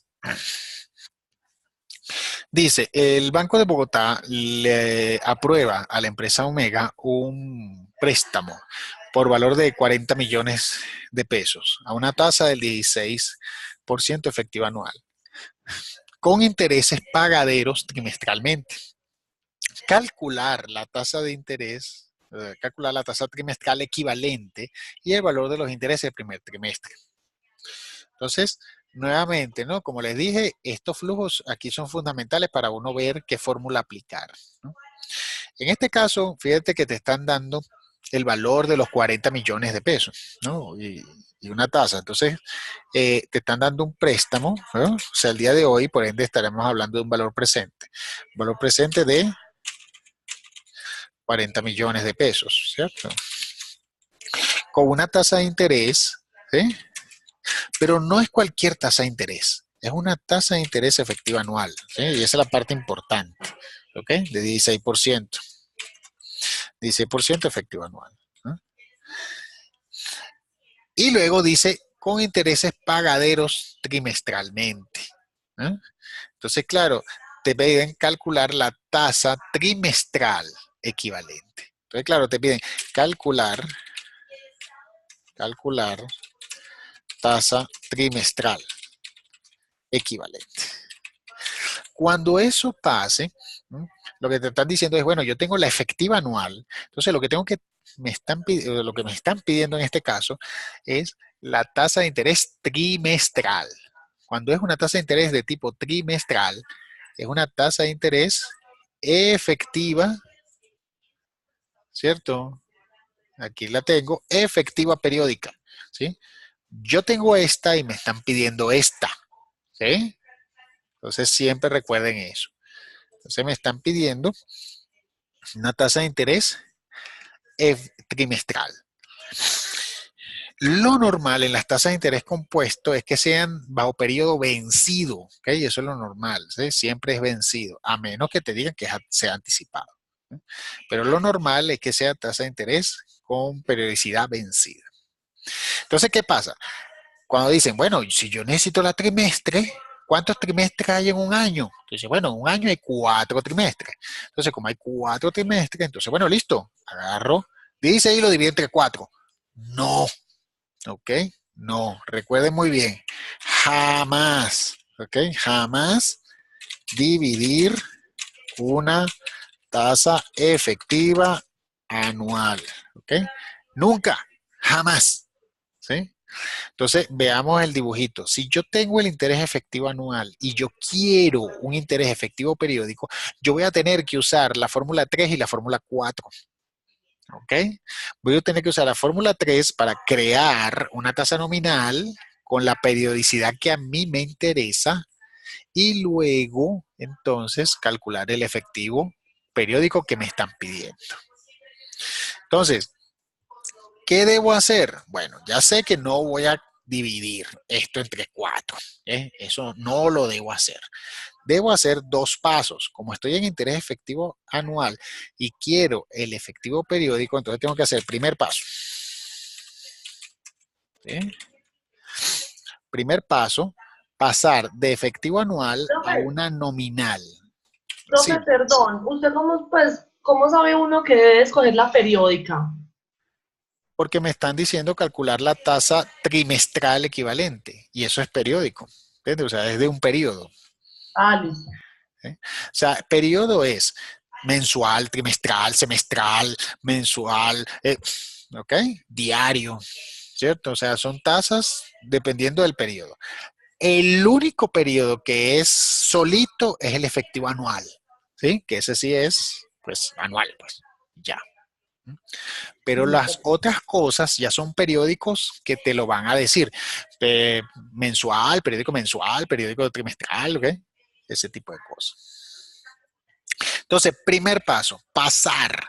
Speaker 1: Dice, el Banco de Bogotá le aprueba a la empresa Omega un préstamo por valor de 40 millones de pesos a una tasa del 16% efectiva anual, con intereses pagaderos trimestralmente. Calcular la tasa de interés, calcular la tasa trimestral equivalente y el valor de los intereses del primer trimestre. Entonces, nuevamente, ¿no? Como les dije, estos flujos aquí son fundamentales para uno ver qué fórmula aplicar, ¿no? En este caso, fíjate que te están dando el valor de los 40 millones de pesos, ¿no? Y una tasa. Entonces, te están dando un préstamo, ¿no? O sea, el día de hoy, por ende, estaremos hablando de un valor presente. Un valor presente de 40 millones de pesos, ¿cierto? Con una tasa de interés, ¿sí? Pero no es cualquier tasa de interés, es una tasa de interés efectiva anual, ¿sí? Y esa es la parte importante, ¿ok? De 16%. 16% efectivo anual, ¿no? Y luego dice con intereses pagaderos trimestralmente, ¿no? Entonces, claro, te piden calcular la tasa trimestral equivalente. Entonces, claro, te piden calcular tasa trimestral equivalente. Cuando eso pase, ¿no? Lo que te están diciendo es, bueno, yo tengo la efectiva anual, entonces lo que lo que me están pidiendo en este caso es la tasa de interés trimestral. Cuando es una tasa de interés de tipo trimestral, es una tasa de interés efectiva, ¿cierto? Aquí la tengo, efectiva periódica, ¿sí? yo tengo esta y me están pidiendo esta, ¿sí? Entonces siempre recuerden eso. Entonces me están pidiendo una tasa de interés trimestral. Lo normal en las tasas de interés compuesto es que sean bajo periodo vencido, ¿ok? Eso es lo normal, ¿sí? Siempre es vencido, a menos que te digan que sea anticipado, ¿sí? Pero lo normal es que sea tasa de interés con periodicidad vencida. Entonces, ¿qué pasa? Cuando dicen, bueno, si yo necesito la trimestre, ¿cuántos trimestres hay en un año? Entonces, bueno, en un año hay 4 trimestres. Entonces, como hay 4 trimestres, entonces, bueno, listo, agarro, dice y lo divido entre 4. No, ¿ok? No, recuerden muy bien, jamás, ¿ok? Jamás dividir una tasa efectiva anual, ¿ok? Nunca, jamás, ¿sí? Entonces, veamos el dibujito. Si yo tengo el interés efectivo anual y yo quiero un interés efectivo periódico, yo voy a tener que usar la fórmula 3 y la fórmula 4. ¿Ok? Voy a tener que usar la fórmula 3 para crear una tasa nominal con la periodicidad que a mí me interesa y luego, entonces, calcular el efectivo periódico que me están pidiendo. Entonces, ¿qué debo hacer? Bueno, ya sé que no voy a dividir esto entre 4. Eso no lo debo hacer. Debo hacer 2 pasos. Como estoy en interés efectivo anual y quiero el efectivo periódico, entonces tengo que hacer el primer paso. ¿Sí? Primer paso, pasar de efectivo anual a
Speaker 5: Profe,
Speaker 1: una nominal.
Speaker 5: profe,
Speaker 1: Sí,
Speaker 5: perdón, ¿usted cómo, pues, cómo sabe uno que debe escoger la periódica?
Speaker 1: porque me están diciendo calcular la tasa trimestral equivalente y eso es periódico. ¿Entiendes? O sea, es de un periodo.
Speaker 5: Ah, listo.
Speaker 1: ¿Sí? O sea, periodo es mensual, trimestral, semestral, mensual, ¿ok? Diario, ¿cierto? O sea, son tasas dependiendo del periodo. El único periodo que es solito es el efectivo anual, ¿sí? Que ese sí es, pues, anual, pues, ya. Pero las otras cosas ya son periódicos que te lo van a decir. Mensual, periódico trimestral, ¿ok? Ese tipo de cosas. Entonces, primer paso, pasar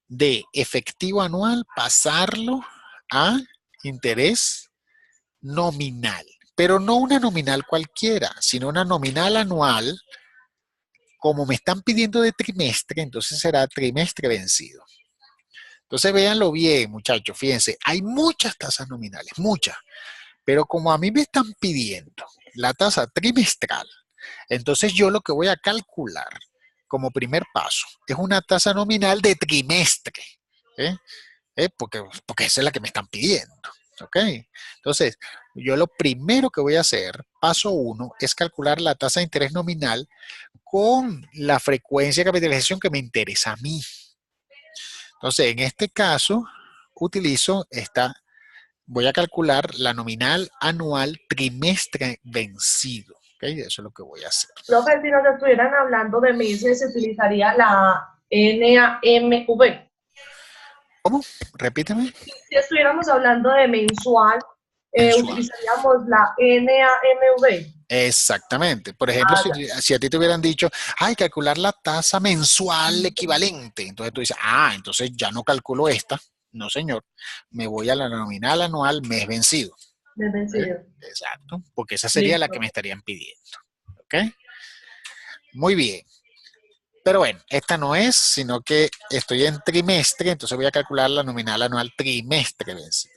Speaker 1: de efectivo anual, pasarlo a interés nominal. Pero no una nominal cualquiera, sino una nominal anual. Como me están pidiendo de trimestre, entonces será trimestre vencido. Entonces véanlo bien, muchachos, fíjense, hay muchas tasas nominales, muchas, pero como a mí me están pidiendo la tasa trimestral, entonces yo lo que voy a calcular como primer paso es una tasa nominal de trimestre, ¿eh? Porque esa es la que me están pidiendo, ¿ok? Entonces, yo lo primero que voy a hacer, paso 1, es calcular la tasa de interés nominal con la frecuencia de capitalización que me interesa a mí. Entonces, en este caso, utilizo voy a calcular la nominal anual trimestre vencido. ¿Ok? Eso es lo que voy a hacer.
Speaker 5: Profe, si nos estuvieran hablando de meses, se utilizaría la NAMV.
Speaker 1: ¿Cómo? Repíteme.
Speaker 5: Si estuviéramos hablando de mensual,
Speaker 1: Mensual.
Speaker 5: utilizaríamos la NAMV.
Speaker 1: Exactamente. Por ejemplo,
Speaker 5: Ah,
Speaker 1: si a ti te hubieran dicho, ay, calcular la tasa mensual equivalente, entonces tú dices, entonces ya no calculo esta. No, señor. Me voy a la nominal anual mes vencido.
Speaker 5: de
Speaker 1: ¿Eh?
Speaker 5: vencido.
Speaker 1: Exacto. Porque esa sería la que
Speaker 5: Listo.
Speaker 1: me estarían pidiendo. ¿Ok? Muy bien. Pero bueno, esta no es, sino que estoy en trimestre, entonces voy a calcular la nominal anual trimestre vencido.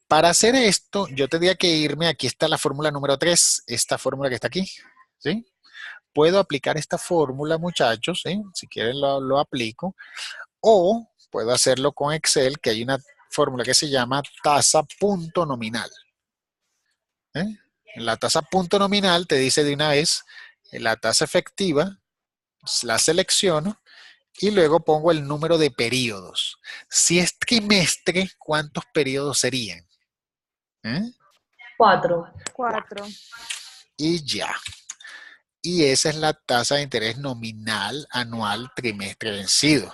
Speaker 1: Para hacer esto, yo tendría que irme, aquí está la fórmula número 3, esta fórmula que está aquí, ¿sí? Puedo aplicar esta fórmula, muchachos, ¿sí? Si quieren lo aplico, o puedo hacerlo con Excel, que hay una fórmula que se llama tasa punto nominal. La tasa punto nominal te dice de una vez la tasa efectiva, la selecciono y luego pongo el número de periodos. Si es trimestre, ¿cuántos periodos serían?
Speaker 5: 4.
Speaker 6: 4.
Speaker 1: Y ya. Y esa es la tasa de interés nominal anual trimestre vencido.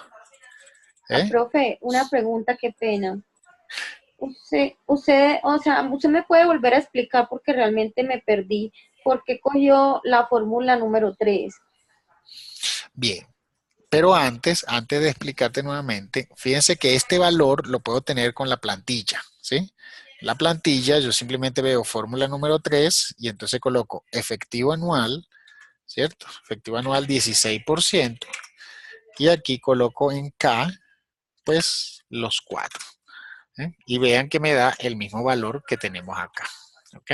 Speaker 4: Profe, una pregunta, qué pena. usted me puede volver a explicar porque realmente me perdí. ¿Por qué cogió la fórmula número 3?
Speaker 1: Bien, pero antes de explicarte nuevamente, fíjense que este valor lo puedo tener con la plantilla, ¿sí? La plantilla, yo simplemente veo fórmula número 3 y entonces coloco efectivo anual, ¿cierto? Efectivo anual 16%. Y aquí coloco en K, pues, los 4. Y vean que me da el mismo valor que tenemos acá. ¿Ok?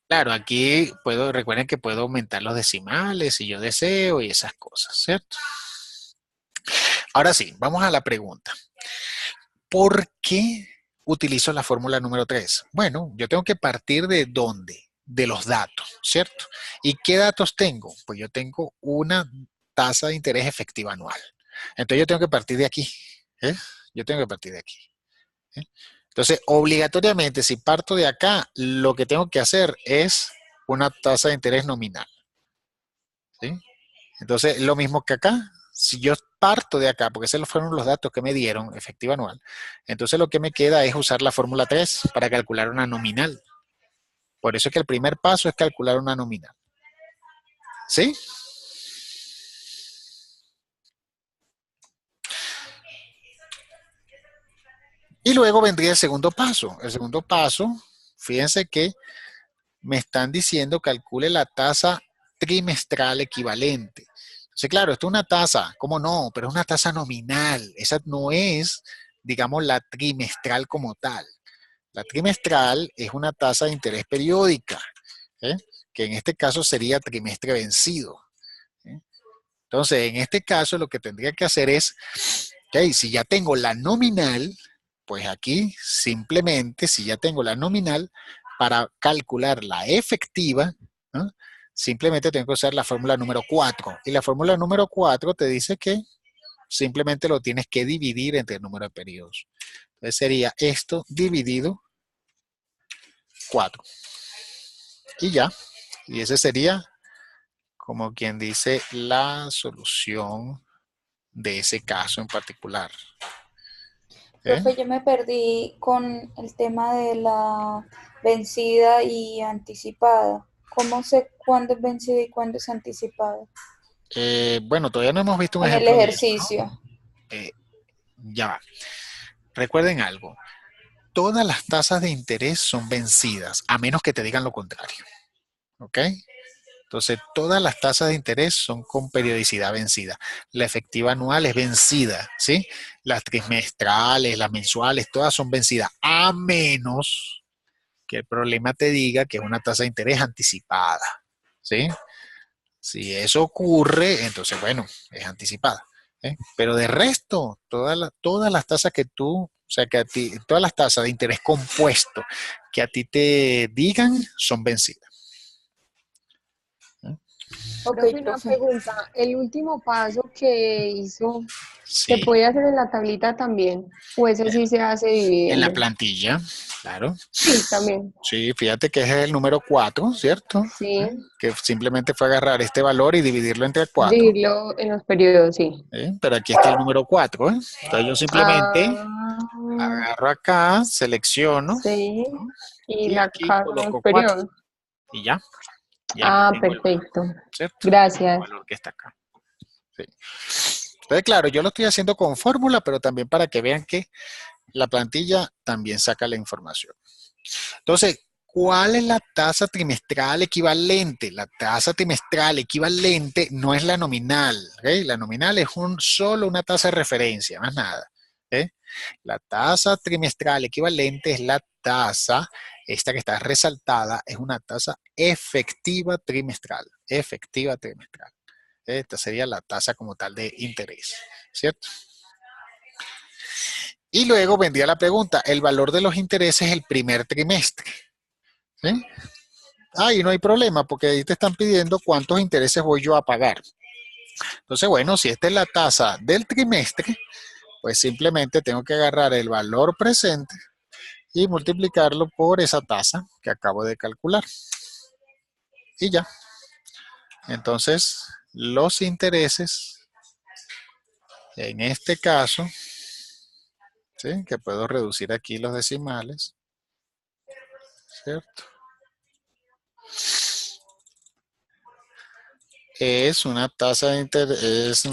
Speaker 1: Claro, aquí recuerden que puedo aumentar los decimales si yo deseo y esas cosas, ¿cierto? Ahora sí, vamos a la pregunta. ¿Por qué utilizo la fórmula número 3? Bueno, yo tengo que partir de dónde, de los datos, ¿cierto? ¿Y qué datos tengo? Pues yo tengo una tasa de interés efectiva anual. Entonces yo tengo que partir de aquí. ¿eh? Yo tengo que partir de aquí. ¿eh? Entonces, obligatoriamente, si parto de acá, lo que tengo que hacer es una tasa de interés nominal. ¿sí? Entonces, lo mismo que acá, si yo parto de acá, porque esos fueron los datos que me dieron, efectiva anual, entonces lo que me queda es usar la fórmula 3 para calcular una nominal. Por eso es que el primer paso es calcular una nominal. ¿Sí? Y luego vendría el segundo paso. El segundo paso, fíjense que me están diciendo calcule la tasa trimestral equivalente. Entonces, claro, esto es una tasa, ¿cómo no? Pero es una tasa nominal. Esa no es, digamos, la trimestral como tal. La trimestral es una tasa de interés periódica, ¿eh? Que en este caso sería trimestre vencido. ¿eh? Entonces, en este caso lo que tendría que hacer es, okay, si ya tengo la nominal, pues aquí simplemente, si ya tengo la nominal, para calcular la efectiva, ¿no? Simplemente tengo que usar la fórmula número 4. Y la fórmula número 4 te dice que simplemente lo tienes que dividir entre el número de periodos. Entonces sería esto dividido 4. Y ya. Y ese sería, como quien dice, la solución de ese caso en particular.
Speaker 2: Profe, yo me perdí con el tema de la vencida y anticipada. ¿Cómo sé cuándo es vencida y cuándo es anticipada?
Speaker 1: Bueno, todavía no hemos visto un
Speaker 2: En el
Speaker 1: ejemplo de eso, ¿no?
Speaker 2: ejercicio.
Speaker 1: Ya va. Recuerden algo. Todas las tasas de interés son vencidas, a menos que te digan lo contrario. ¿Ok? Entonces, todas las tasas de interés son con periodicidad vencida. La efectiva anual es vencida, ¿sí? Las trimestrales, las mensuales, todas son vencidas, a menos que el problema te diga que es una tasa de interés anticipada, ¿sí? Si eso ocurre, entonces, bueno, es anticipada. Pero de resto, todas las tasas que tú, o sea, que a ti, todas las tasas de interés compuesto que a ti te digan son vencidas.
Speaker 2: Ok,
Speaker 8: Profe, una
Speaker 2: profe.
Speaker 8: pregunta. El último paso que hizo, ¿se
Speaker 1: Sí,
Speaker 8: puede hacer en la tablita también? ¿O ese sí se hace
Speaker 1: en la
Speaker 8: dividiendo?
Speaker 1: plantilla, claro.
Speaker 8: Sí, también.
Speaker 1: Sí, fíjate que es el número 4, ¿cierto?
Speaker 8: Sí.
Speaker 1: Que simplemente fue agarrar este valor y dividirlo entre 4.
Speaker 8: Dividirlo en los periodos, sí.
Speaker 1: Pero aquí está el número 4. Entonces yo simplemente
Speaker 8: Ah,
Speaker 1: agarro acá, selecciono,
Speaker 8: sí.
Speaker 1: ¿no?
Speaker 8: Y
Speaker 1: Y
Speaker 8: la
Speaker 1: aquí
Speaker 8: casa en los
Speaker 1: coloco 4.
Speaker 8: periodos.
Speaker 1: Y ya, y aquí
Speaker 8: Ah,
Speaker 1: tengo el valor,
Speaker 8: perfecto.
Speaker 1: ¿cierto? El
Speaker 8: Gracias.
Speaker 1: valor que está acá. Sí. Entonces, claro, yo lo estoy haciendo con fórmula, pero también para que vean que la plantilla también saca la información. Entonces, ¿cuál es la tasa trimestral equivalente? La tasa trimestral equivalente no es la nominal. ¿okay? La nominal es solo una tasa de referencia, más nada. ¿okay? La tasa trimestral equivalente es la tasa, esta que está resaltada, es una tasa efectiva trimestral. Efectiva trimestral. Esta sería la tasa como tal de interés, ¿cierto? Y luego vendría la pregunta, el valor de los intereses el primer trimestre. ¿Sí? Y no hay problema porque ahí te están pidiendo cuántos intereses voy yo a pagar. Entonces, bueno, si esta es la tasa del trimestre, pues simplemente tengo que agarrar el valor presente y multiplicarlo por esa tasa que acabo de calcular. Y ya. Entonces, los intereses, en este caso, ¿sí? Que puedo reducir aquí los decimales, ¿cierto? Es una tasa de interés,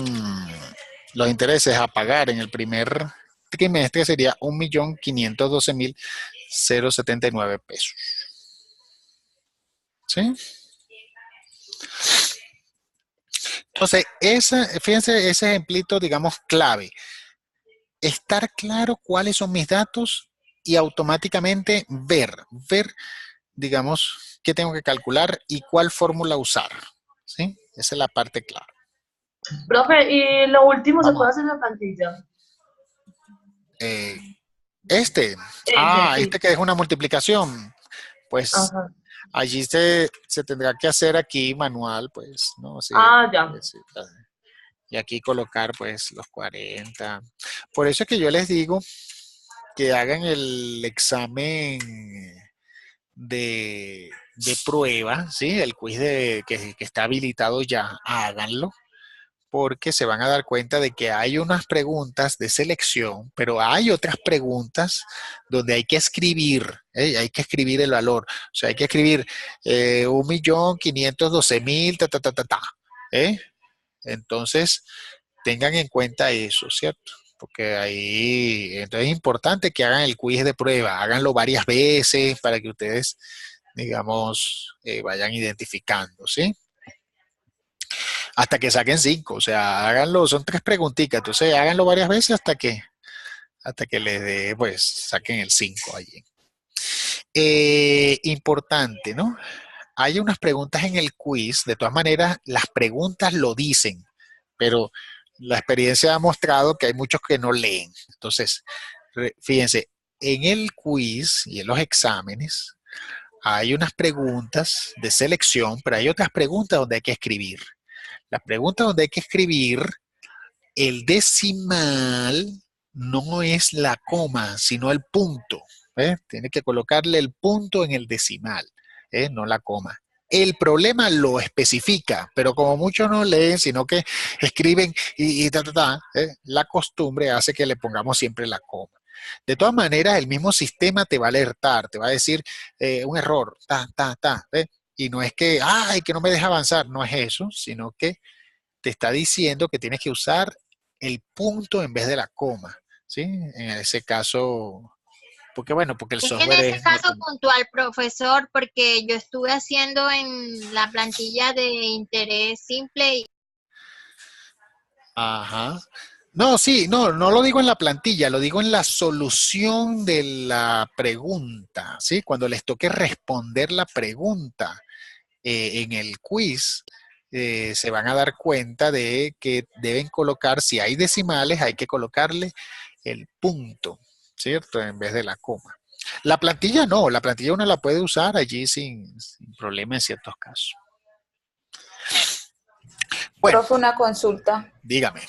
Speaker 1: los intereses a pagar en el primer trimestre sería 1.512.079 pesos. ¿Sí? Entonces, fíjense ese ejemplito, digamos, clave. Estar claro cuáles son mis datos y automáticamente ver, digamos, qué tengo que calcular y cuál fórmula usar. ¿Sí? Esa es la parte clave.
Speaker 5: Profe, y lo último se puede
Speaker 1: Vamos.
Speaker 5: hacer en la plantilla.
Speaker 1: Este
Speaker 5: Sí.
Speaker 1: que es una multiplicación, pues
Speaker 5: Ajá.
Speaker 1: allí se tendrá que hacer aquí manual, pues, ¿no? Sí,
Speaker 5: Ya.
Speaker 1: sí, y aquí colocar, pues, los 40. Por eso es que yo les digo que hagan el examen de prueba, ¿sí? El quiz que está habilitado ya, háganlo, porque se van a dar cuenta de que hay unas preguntas de selección, pero hay otras preguntas donde hay que escribir, ¿eh? Hay que escribir el valor. O sea, hay que escribir 1.512.000, ta, ta, ta, ta, ta, ¿eh? Entonces, tengan en cuenta eso, ¿cierto? Porque ahí, entonces es importante que hagan el quiz de prueba, háganlo varias veces para que ustedes, digamos, vayan identificando, ¿sí? Hasta que saquen 5, o sea, háganlo, son 3 preguntitas, entonces háganlo varias veces hasta que les dé, pues, saquen el 5 allí. Importante, ¿no? Hay unas preguntas en el quiz, de todas maneras, las preguntas lo dicen, pero la experiencia ha mostrado que hay muchos que no leen. Entonces, fíjense, en el quiz y en los exámenes hay unas preguntas de selección, pero hay otras preguntas donde hay que escribir. Las preguntas donde hay que escribir, el decimal no es la coma, sino el punto. Tiene que colocarle el punto en el decimal, no la coma. El problema lo especifica, pero como muchos no leen, sino que escriben y la costumbre hace que le pongamos siempre la coma. De todas maneras, el mismo sistema te va a alertar, te va a decir un error, y no es que, ay, que no me deja avanzar, no es eso, sino que te está diciendo que tienes que usar el punto en vez de la coma, ¿sí? En ese caso, porque bueno, porque el
Speaker 9: Es en
Speaker 1: software
Speaker 9: ese
Speaker 1: es
Speaker 9: caso puntual, profesor, porque yo estuve haciendo en la plantilla de interés simple.
Speaker 1: Ajá. No, sí, no lo digo en la plantilla, lo digo en la solución de la pregunta, ¿sí? Cuando les toque responder la pregunta en el quiz, se van a dar cuenta de que deben colocar, si hay decimales, hay que colocarle el punto, ¿cierto? En vez de la coma. La plantilla no, la plantilla uno la puede usar allí sin problema en ciertos casos. Bueno,
Speaker 2: Profe, una consulta.
Speaker 1: dígame.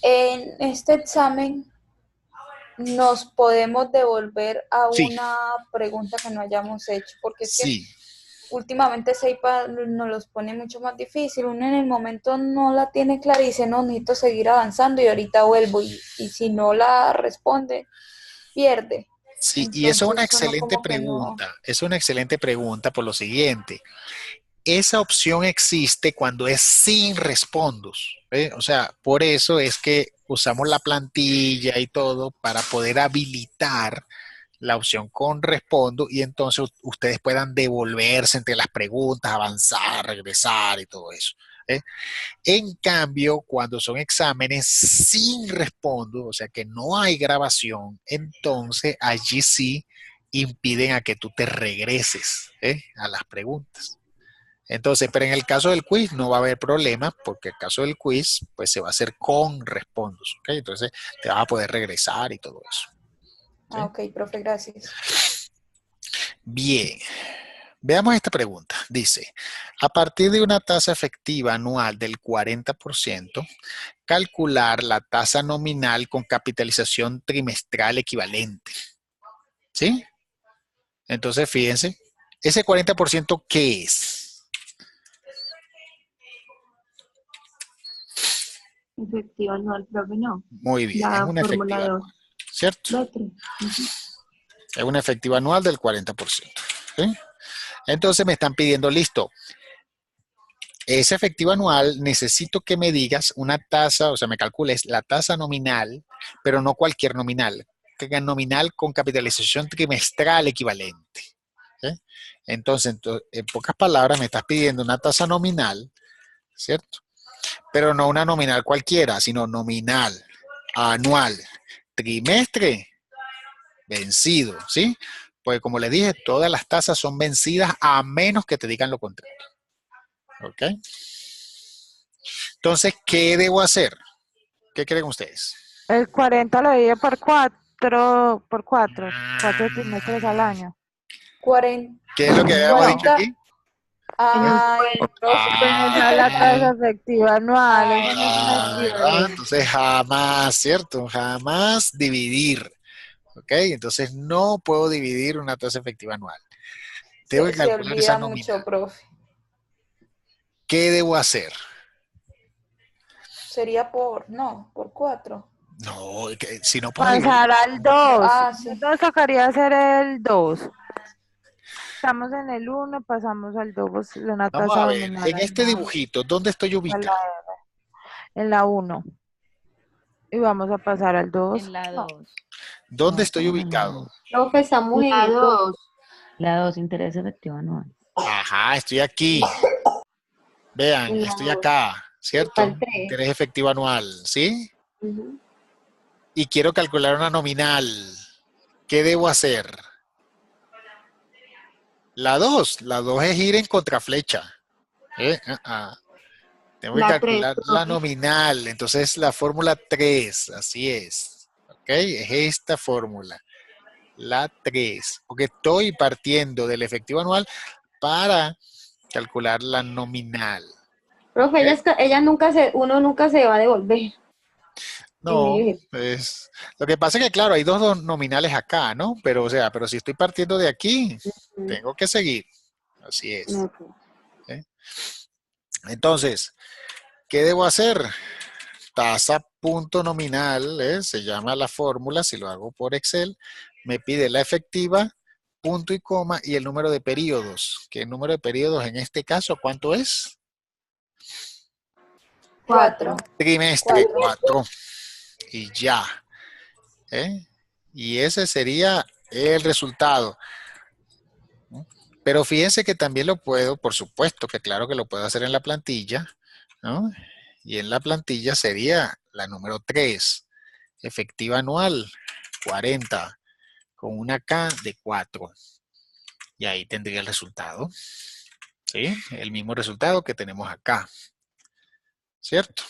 Speaker 2: En este examen, ¿nos podemos devolver a
Speaker 1: Sí,
Speaker 2: una pregunta que no hayamos hecho? Porque es que
Speaker 1: sí.
Speaker 2: últimamente CEIPA nos los pone mucho más difícil. Uno en el momento no la tiene clara y dice, no, necesito seguir avanzando y ahorita vuelvo. Y si no la responde, pierde.
Speaker 1: Sí, y eso es una
Speaker 2: Entonces uno
Speaker 1: excelente
Speaker 2: como que no.
Speaker 1: pregunta. Es una excelente pregunta por lo siguiente. Esa opción existe cuando es sin respondos. O sea, por eso es que usamos la plantilla y todo para poder habilitar la opción con respondo y entonces ustedes puedan devolverse entre las preguntas, avanzar, regresar y todo eso. En cambio, cuando son exámenes sin respondo, o sea que no hay grabación, entonces allí sí impiden a que tú te regreses a las preguntas. Entonces, pero en el caso del quiz no va a haber problema porque el caso del quiz pues se va a hacer con respondos, ¿ok? Entonces te vas a poder regresar y todo eso. ¿Sí?
Speaker 2: Ok, profe, gracias.
Speaker 1: Bien, veamos esta pregunta. Dice, a partir de una tasa efectiva anual del 40%, calcular la tasa nominal con capitalización trimestral equivalente. ¿Sí? Entonces, fíjense, ese 40%, ¿qué es?
Speaker 4: Efectiva anual, profe, no.
Speaker 1: Muy bien, es
Speaker 4: La
Speaker 1: una
Speaker 4: fórmula
Speaker 1: efectiva
Speaker 4: 2.
Speaker 1: anual. ¿cierto? Es una efectiva anual del 40%. ¿Sí? Entonces me están pidiendo, listo, ese efectivo anual necesito que me digas una tasa, o sea, me calcules la tasa nominal, pero no cualquier nominal, que nominal con capitalización trimestral equivalente. ¿Sí? Entonces, en pocas palabras, me estás pidiendo una tasa nominal, ¿cierto? Pero no una nominal cualquiera, sino nominal, anual, trimestre, vencido, ¿sí? Pues como les dije, todas las tasas son vencidas a menos que te digan lo contrario. ¿Ok? Entonces, ¿qué debo hacer? ¿Qué creen ustedes?
Speaker 6: El 40 lo divide por 4, por 4 trimestres al año.
Speaker 2: 40.
Speaker 1: ¿Qué es lo que habíamos dicho
Speaker 2: 40.
Speaker 1: aquí?
Speaker 2: Ay, profe.
Speaker 6: Pues esa es la tasa efectiva anual, eso no es un
Speaker 1: ¿Verdad?
Speaker 6: equivalente.
Speaker 1: Entonces, jamás, ¿cierto? Jamás dividir. ¿Ok? Entonces, no puedo dividir una tasa efectiva anual. Tengo que
Speaker 2: Se
Speaker 1: calcular esa
Speaker 2: olvida
Speaker 1: nominal.
Speaker 2: mucho, profe.
Speaker 1: ¿Qué debo hacer?
Speaker 2: Sería por 4.
Speaker 1: No, si no puedo dividir.
Speaker 6: Pasar al 2.
Speaker 2: Ah, sí.
Speaker 6: Nos tocaría hacer el 2. Estamos en el 1, pasamos al 2, una
Speaker 1: Vamos a
Speaker 6: tasa
Speaker 1: ver,
Speaker 6: nominal
Speaker 1: en este dibujito, ¿dónde estoy ubicado?
Speaker 6: en la 1. Y vamos a pasar al 2.
Speaker 4: En la 2.
Speaker 1: ¿Dónde
Speaker 3: No,
Speaker 1: estoy
Speaker 3: estamos en la
Speaker 1: ubicado?
Speaker 3: 2.
Speaker 4: Profe, estamos
Speaker 8: La
Speaker 4: en
Speaker 8: 2.
Speaker 3: La 2, interés efectivo anual.
Speaker 1: Ajá, estoy aquí. Vean,
Speaker 4: en la
Speaker 1: estoy
Speaker 4: 2.
Speaker 1: acá, ¿cierto?
Speaker 4: Al 3.
Speaker 1: Interés efectivo anual, ¿sí?
Speaker 4: Ujú.
Speaker 1: Y quiero calcular una nominal. ¿Qué debo hacer? La 2 es ir en contraflecha. Tengo que
Speaker 8: La 3,
Speaker 1: calcular la
Speaker 8: profe.
Speaker 1: nominal. Entonces la fórmula 3, así es. ¿Ok? Es esta fórmula. La 3. Porque estoy partiendo del efectivo anual para calcular la nominal.
Speaker 4: Profe,
Speaker 1: ¿Ok?
Speaker 4: uno nunca se va a devolver.
Speaker 1: No, es, lo que pasa es que, claro, hay dos nominales acá, ¿no? Pero, o sea, pero si estoy partiendo de aquí, tengo que seguir. Así es. ¿Sí? Entonces, ¿qué debo hacer? Tasa punto nominal, se llama la fórmula, si lo hago por Excel, me pide la efectiva, punto y coma, y el número de periodos. ¿Qué número de periodos en este caso cuánto es?
Speaker 2: 4.
Speaker 1: Trimestre, 4. Y ya. ¿Eh? Y ese sería el resultado. Pero fíjense que también lo puedo, por supuesto que claro que lo puedo hacer en la plantilla, ¿no? Y en la plantilla sería la número 3, efectiva anual, 40, con una K de 4. Y ahí tendría el resultado, ¿sí? El mismo resultado que tenemos acá, ¿cierto?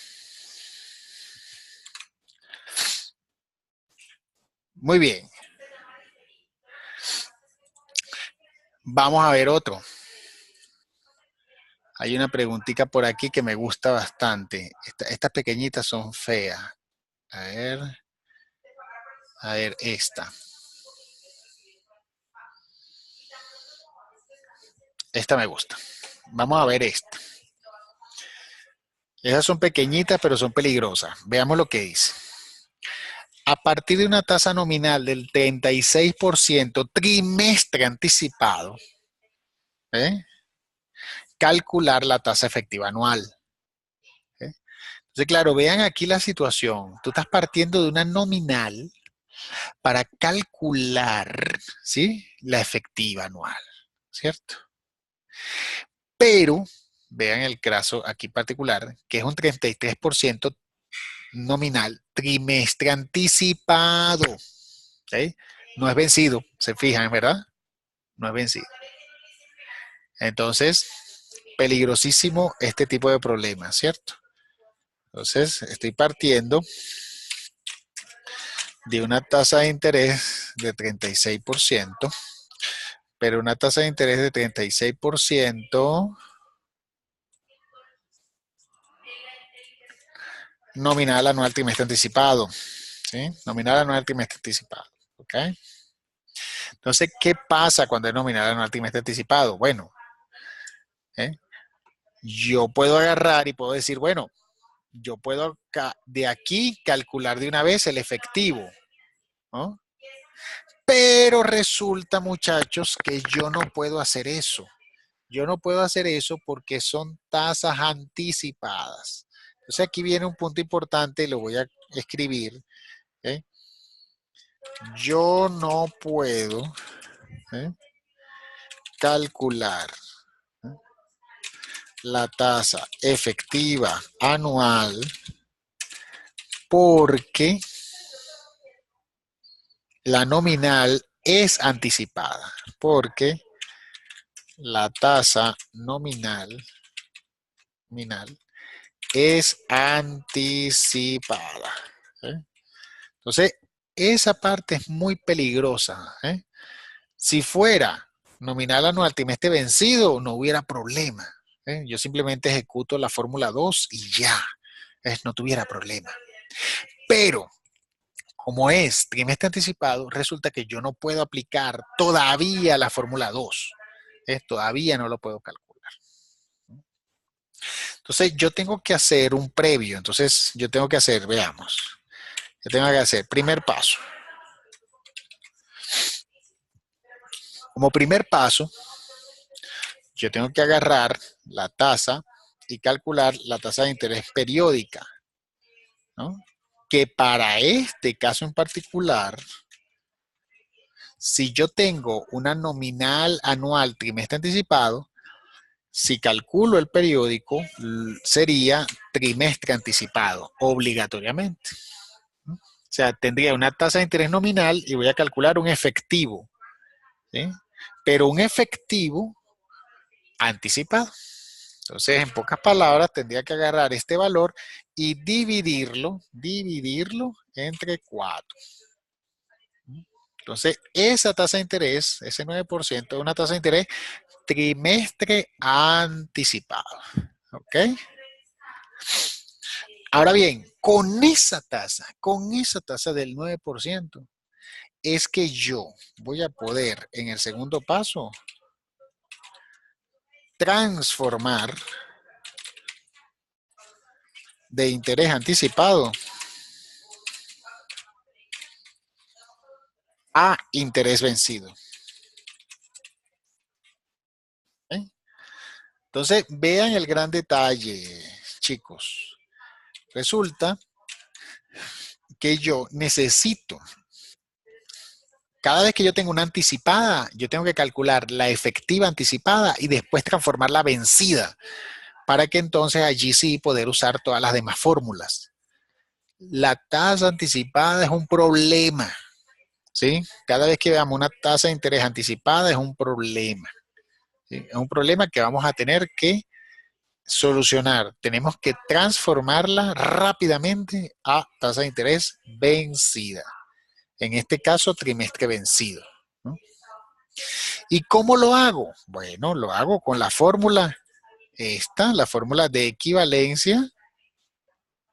Speaker 1: Muy bien. Vamos a ver otro. Hay una preguntita por aquí que me gusta bastante. Estas pequeñitas son feas. A ver esta. Esta me gusta. Vamos a ver esta. Esas son pequeñitas, pero son peligrosas. Veamos lo que dice. A partir de una tasa nominal del 36% trimestre anticipado, calcular la tasa efectiva anual. Entonces, claro, vean aquí la situación. Tú estás partiendo de una nominal para calcular, ¿sí?, la efectiva anual, ¿cierto? Pero, vean el caso aquí particular, que es un 33% nominal trimestre anticipado. ¿Sí? No es vencido, se fijan, ¿verdad? No es vencido. Entonces, peligrosísimo este tipo de problemas, ¿cierto? Entonces, estoy partiendo de una tasa de interés de 36%, pero una tasa de interés de 36% nominal anual trimestre anticipado. ¿Sí? Nominal anual trimestre anticipado. ¿Ok? Entonces, ¿qué pasa cuando es nominal anual trimestre anticipado? Bueno, yo puedo agarrar y puedo decir, bueno, yo puedo de aquí calcular de una vez el efectivo. ¿no? Pero resulta, muchachos, que yo no puedo hacer eso. Yo no puedo hacer eso porque son tasas anticipadas. Entonces aquí viene un punto importante, lo voy a escribir. ¿Eh? Yo no puedo calcular la tasa efectiva anual porque la nominal es anticipada. Porque la tasa nominal es anticipada. Entonces, esa parte es muy peligrosa. Si fuera nominal anual trimestre vencido, no hubiera problema. Yo simplemente ejecuto la fórmula 2 y ya, no tuviera problema. Pero, como es trimestre anticipado, resulta que yo no puedo aplicar todavía la fórmula 2. Todavía no lo puedo calcular. Entonces, yo tengo que hacer un previo. Entonces, yo tengo que hacer, veamos. Yo tengo que hacer, primer paso. Como primer paso, yo tengo que agarrar la tasa y calcular la tasa de interés periódica, ¿no? Que para este caso en particular, si yo tengo una nominal anual trimestre anticipado, si calculo el periódico, sería trimestre anticipado, obligatoriamente. O sea, tendría una tasa de interés nominal y voy a calcular un efectivo, ¿sí? Pero un efectivo anticipado. Entonces, en pocas palabras, tendría que agarrar este valor y dividirlo entre 4. Entonces, esa tasa de interés, ese 9%, es una tasa de interés trimestre anticipado. ¿Ok? Ahora bien, con esa tasa del 9%, es que yo voy a poder, en el segundo paso, transformar de interés anticipado a interés vencido. Entonces, vean el gran detalle, chicos. Resulta que yo necesito, cada vez que yo tengo una anticipada, yo tengo que calcular la efectiva anticipada y después transformar la vencida, para que entonces allí sí poder usar todas las demás fórmulas. La tasa anticipada es un problema, ¿sí? Cada vez que veamos una tasa de interés anticipada es un problema, ¿sí? Es un problema que vamos a tener que solucionar. Tenemos que transformarla rápidamente a tasa de interés vencida. En este caso, trimestre vencido, ¿no? ¿Y cómo lo hago? Bueno, lo hago con la fórmula esta, la fórmula de equivalencia,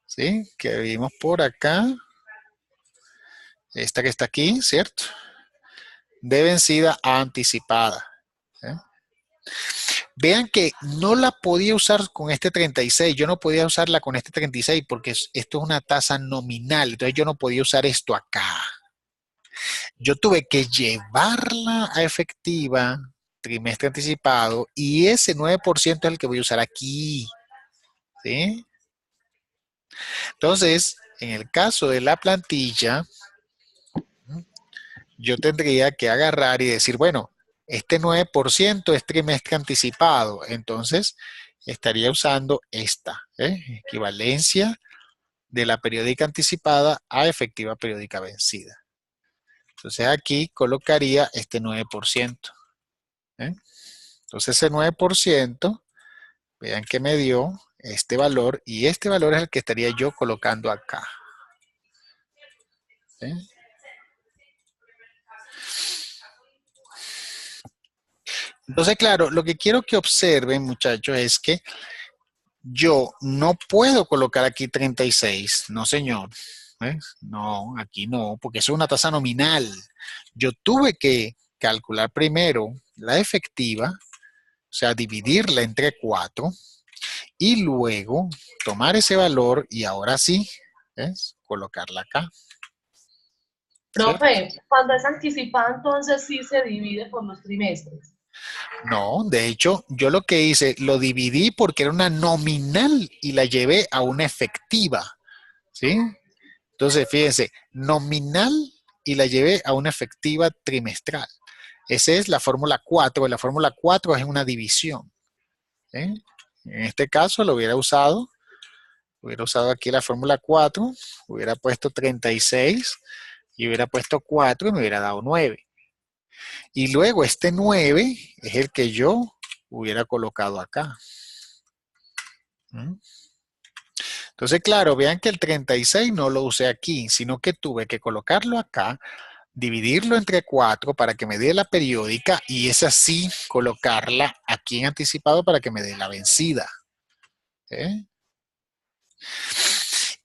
Speaker 1: ¿sí? Que vimos por acá. Esta que está aquí, ¿cierto? De vencida a anticipada. Vean que no la podía usar con este 36. Yo no podía usarla con este 36 porque esto es una tasa nominal. Entonces yo no podía usar esto acá. Yo tuve que llevarla a efectiva, trimestre anticipado, y ese 9% es el que voy a usar aquí. ¿Sí? Entonces, en el caso de la plantilla, yo tendría que agarrar y decir, bueno, este 9% es trimestre anticipado. Entonces, estaría usando esta, equivalencia de la periódica anticipada a efectiva periódica vencida. Entonces, aquí colocaría este 9%. Entonces, ese 9%, vean que me dio este valor, y este valor es el que estaría yo colocando acá. Entonces, claro, lo que quiero que observen, muchachos, es que yo no puedo colocar aquí 36, no señor. No, aquí no, porque eso es una tasa nominal. Yo tuve que calcular primero la efectiva, o sea, dividirla entre 4, y luego tomar ese valor y ahora sí, colocarla acá. ¿cierto?
Speaker 5: Profe, cuando es anticipada, entonces sí se divide por los trimestres.
Speaker 1: No, de hecho, yo lo que hice, lo dividí porque era una nominal y la llevé a una efectiva, ¿sí? Entonces, fíjense, nominal y la llevé a una efectiva trimestral. Esa es la fórmula 4. La fórmula 4 es una división. ¿Sí? En este caso lo hubiera usado aquí la fórmula 4, hubiera puesto 36 y hubiera puesto 4 y me hubiera dado 9. Y luego este 9 es el que yo hubiera colocado acá. ¿Mm? Entonces, claro, vean que el 36 no lo usé aquí, sino que tuve que colocarlo acá, dividirlo entre 4 para que me dé la periódica y es así colocarla aquí en anticipado para que me dé la vencida. ¿Eh?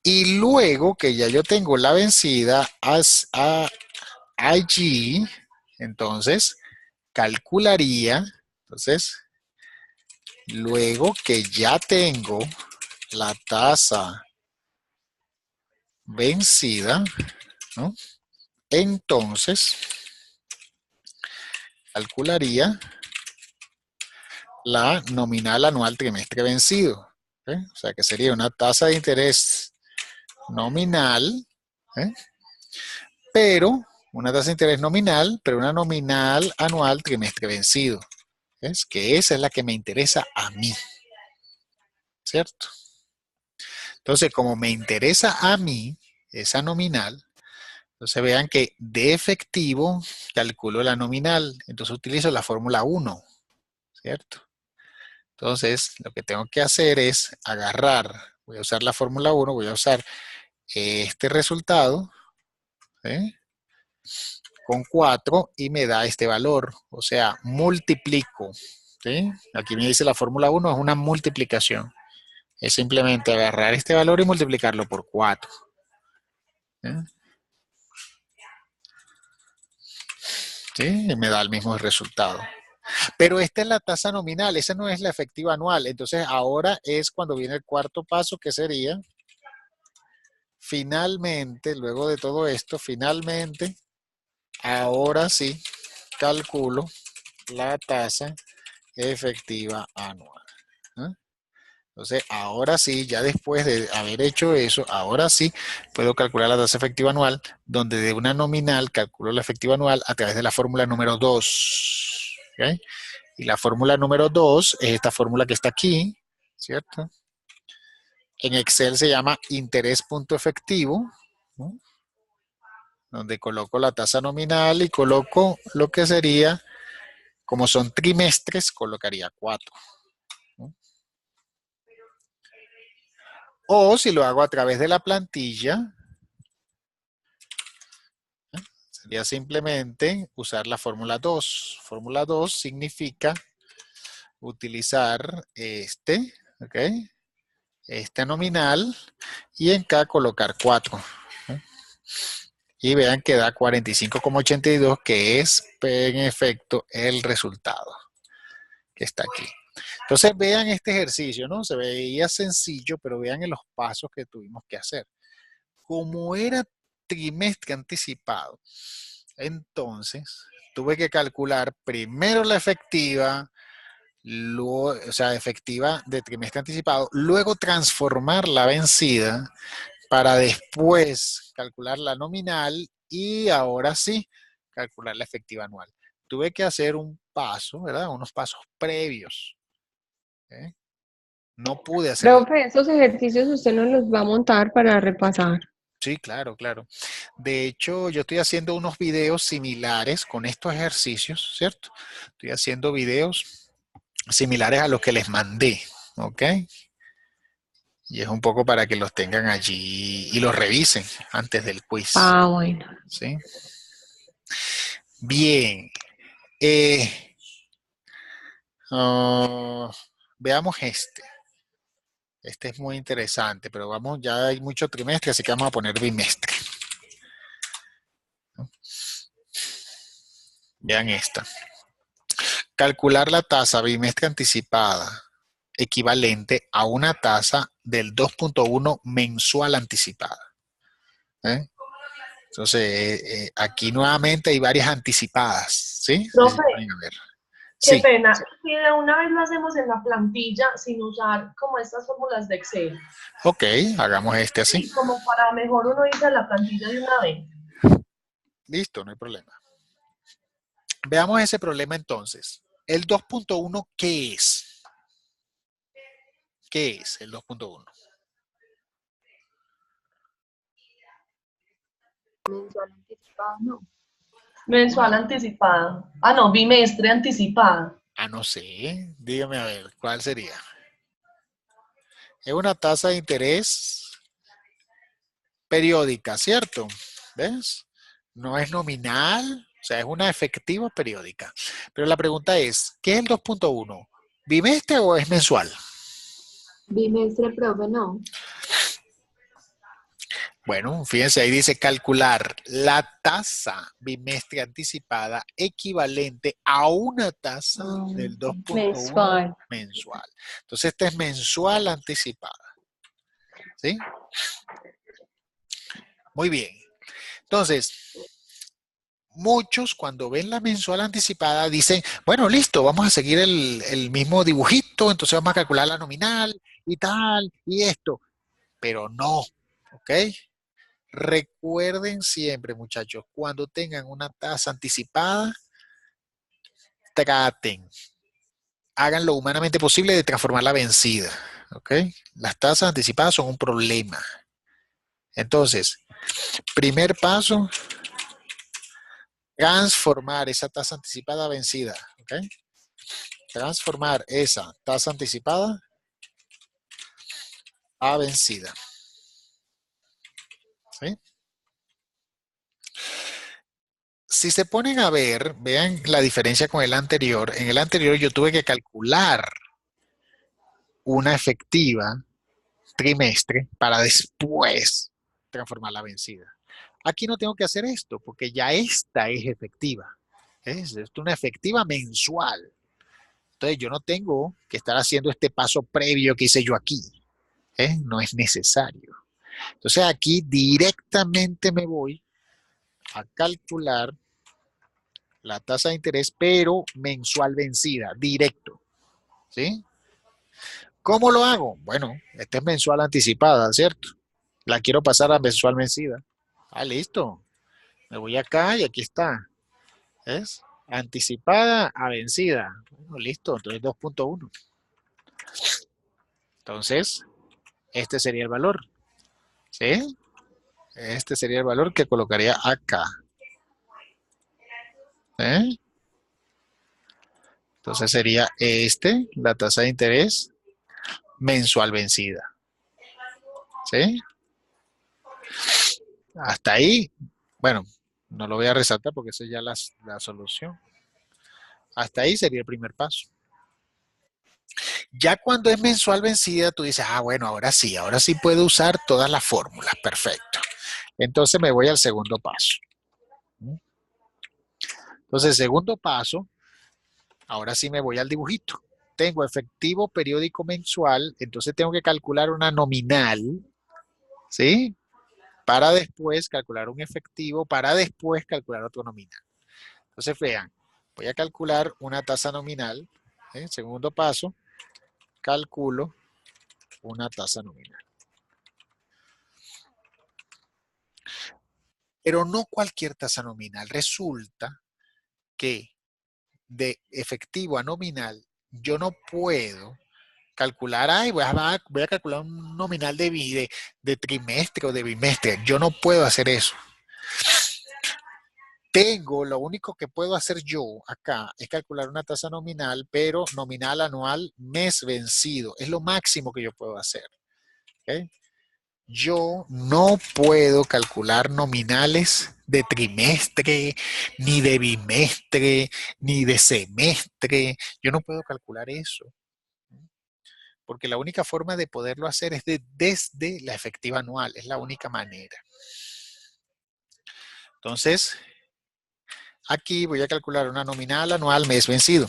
Speaker 1: Y luego que ya yo tengo la vencida allí, entonces calcularía, entonces, luego que ya tengo la tasa vencida, ¿no? Entonces calcularía la nominal anual trimestre vencido. ¿Eh? O sea que sería una tasa de interés nominal, ¿eh? Pero una tasa de interés nominal, pero una nominal anual trimestre vencido. ¿Ves? Que esa es la que me interesa a mí, ¿cierto? Entonces, como me interesa a mí esa nominal, entonces vean que de efectivo calculo la nominal, entonces utilizo la fórmula 1, ¿cierto? Entonces, lo que tengo que hacer es agarrar, voy a usar la fórmula 1, voy a usar este resultado, ¿sí? Con 4 y me da este valor, o sea, multiplico, ¿sí? Aquí me dice la fórmula 1 es una multiplicación. Es simplemente agarrar este valor y multiplicarlo por 4. ¿Sí? ¿Sí? Y me da el mismo resultado. Pero esta es la tasa nominal, esa no es la efectiva anual. Entonces ahora es cuando viene el cuarto paso, que sería, finalmente, luego de todo esto, finalmente, ahora sí calculo la tasa efectiva anual. ¿Eh? Entonces, ahora sí, ya después de haber hecho eso, ahora sí puedo calcular la tasa efectiva anual, donde de una nominal calculo la efectiva anual a través de la fórmula número 2. ¿Okay? Y la fórmula número 2 es esta fórmula que está aquí, ¿cierto? En Excel se llama interés punto efectivo, ¿no? Donde coloco la tasa nominal y coloco lo que sería, como son trimestres, colocaría 4. ¿No? O si lo hago a través de la plantilla, ¿eh? Sería simplemente usar la fórmula 2. Fórmula 2 significa utilizar ¿ok? Este nominal y en K colocar 4. ¿Eh? Y vean que da 45,82, que es en efecto el resultado que está aquí. Entonces vean este ejercicio, ¿no? Se veía sencillo, pero vean en los pasos que tuvimos que hacer. Como era trimestre anticipado, entonces tuve que calcular primero la efectiva, luego, o sea, efectiva de trimestre anticipado, luego transformar la vencida para después calcular la nominal y ahora sí calcular la efectiva anual. Tuve que hacer un paso, ¿verdad? Unos pasos previos. ¿Eh? No pude hacerlo.
Speaker 8: Profe, esos ejercicios usted nos los va a montar para repasar.
Speaker 1: Sí, claro, claro. De hecho, yo estoy haciendo unos videos similares con estos ejercicios, ¿cierto? Estoy haciendo videos similares a los que les mandé, ¿ok? Y es un poco para que los tengan allí y los revisen antes del quiz,
Speaker 8: Ah, bueno.
Speaker 1: ¿sí? Bien. Veamos este. Este es muy interesante, pero vamos, ya hay mucho trimestre, así que vamos a poner bimestre. Vean esta. Calcular la tasa bimestre anticipada equivalente a una tasa del 2.1 mensual anticipada. ¿Eh? Entonces, aquí nuevamente hay varias anticipadas, ¿sí?
Speaker 5: Profe,
Speaker 1: A ver.
Speaker 5: qué
Speaker 1: Sí,
Speaker 5: pena. Si de una vez lo hacemos en la plantilla sin usar como estas fórmulas de Excel.
Speaker 1: ok, hagamos este así.
Speaker 5: Y como para mejor uno irse a la plantilla de una vez.
Speaker 1: Listo, no hay problema. Veamos ese problema entonces. El 2.1, ¿qué es? ¿Qué es el 2.1?
Speaker 8: Mensual anticipado, no.
Speaker 5: Mensual anticipada. Ah, no, bimestre anticipada.
Speaker 1: Ah, no sé. Dígame a ver, ¿cuál sería? Es una tasa de interés periódica, ¿cierto? ¿Ves? No es nominal, o sea, es una efectiva periódica. Pero la pregunta es, ¿qué es el 2.1? ¿Bimestre o es mensual?
Speaker 8: Bimestre, profe, no.
Speaker 1: Bueno, fíjense, ahí dice calcular la tasa bimestre anticipada equivalente a una tasa del 2.1
Speaker 4: Mensual.
Speaker 1: mensual. Entonces, esta es mensual anticipada. ¿Sí? Muy bien. Entonces, muchos cuando ven la mensual anticipada dicen, bueno, listo, vamos a seguir el mismo dibujito, entonces vamos a calcular la nominal y tal, y esto. Pero no, ¿ok? Recuerden siempre, muchachos, cuando tengan una tasa anticipada, traten, hagan lo humanamente posible de transformarla vencida, ¿ok? Las tasas anticipadas son un problema. Entonces, primer paso, transformar esa tasa anticipada a vencida, ¿ok? Transformar esa tasa anticipada a vencida, ¿sí? Si se ponen a ver, vean la diferencia con el anterior. En el anterior yo tuve que calcular una efectiva trimestre para después transformar la vencida. Aquí no tengo que hacer esto porque ya esta es efectiva. Es una efectiva mensual. Entonces yo no tengo que estar haciendo este paso previo que hice yo aquí. No es necesario. Entonces aquí directamente me voy a calcular la tasa de interés, pero mensual vencida, directo. ¿Sí? ¿Cómo lo hago? Bueno, esta es mensual anticipada, ¿cierto? La quiero pasar a mensual vencida. Ah, listo. Me voy acá y aquí está. ¿Es? Anticipada a vencida. Bueno, listo. Entonces 2.1. Entonces, este sería el valor. ¿Sí? Este sería el valor que colocaría acá. ¿Eh? Entonces sería la tasa de interés mensual vencida. ¿Sí? Hasta ahí, bueno, no lo voy a resaltar porque esa es ya la solución. Hasta ahí sería el primer paso. Ya cuando es mensual vencida, tú dices, ah, bueno, ahora sí puedo usar todas las fórmulas, perfecto. Entonces me voy al segundo paso. Entonces, segundo paso, ahora sí me voy al dibujito. Tengo efectivo periódico mensual, entonces tengo que calcular una nominal, ¿sí? Para después calcular un efectivo, para después calcular otro nominal. Entonces, vean, voy a calcular una tasa nominal. Segundo paso, calculo una tasa nominal. Pero no cualquier tasa nominal. Resulta que de efectivo a nominal, yo no puedo calcular, ay, voy a calcular un nominal de trimestre o de bimestre. Yo no puedo hacer eso. Lo único que puedo hacer yo acá es calcular una tasa nominal, pero nominal anual mes vencido. Es lo máximo que yo puedo hacer. ¿Okay? Yo no puedo calcular nominales de trimestre, ni de bimestre, ni de semestre. Yo no puedo calcular eso. Porque la única forma de poderlo hacer es desde la efectiva anual. Es la única manera. Entonces, aquí voy a calcular una nominal anual mes vencido.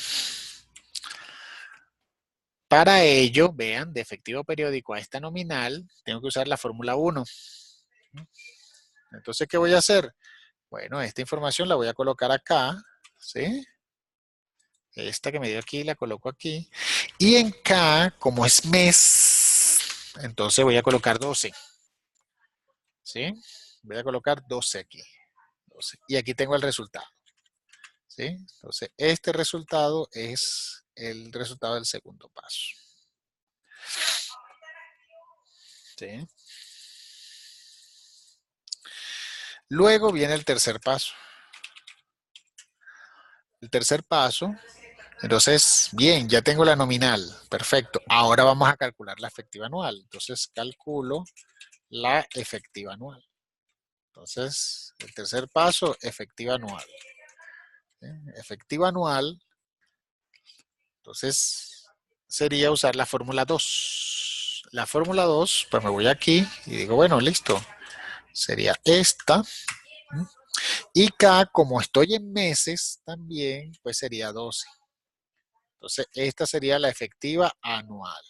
Speaker 1: Para ello, vean, de efectivo periódico a esta nominal, tengo que usar la fórmula 1. Entonces, ¿qué voy a hacer? Bueno, esta información la voy a colocar acá, ¿sí? Esta que me dio aquí, la coloco aquí. Y en K, como es mes, entonces voy a colocar 12. ¿Sí? Voy a colocar 12 aquí. 12. Y aquí tengo el resultado. ¿Sí? Entonces, este resultado es el resultado del segundo paso. ¿Sí? Luego viene el tercer paso. El tercer paso, entonces, bien, ya tengo la nominal. Perfecto. Ahora vamos a calcular la efectiva anual. Entonces, calculo la efectiva anual. Entonces, el tercer paso, efectiva anual. ¿Sí? Efectiva anual, entonces, sería usar la fórmula 2. La fórmula 2, pues me voy aquí y digo, bueno, listo. Sería esta. Y K, como estoy en meses, también, pues sería 12. Entonces, esta sería la efectiva anual.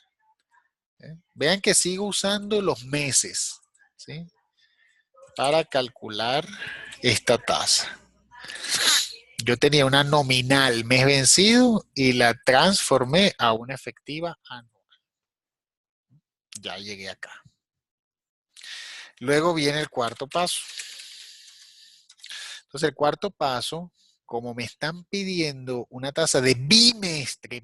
Speaker 1: Vean que sigo usando los meses, ¿sí? Para calcular esta tasa. Yo tenía una nominal mes vencido y la transformé a una efectiva anual. Ya llegué acá. Luego viene el cuarto paso. Entonces, el cuarto paso, como me están pidiendo una tasa de bimestre,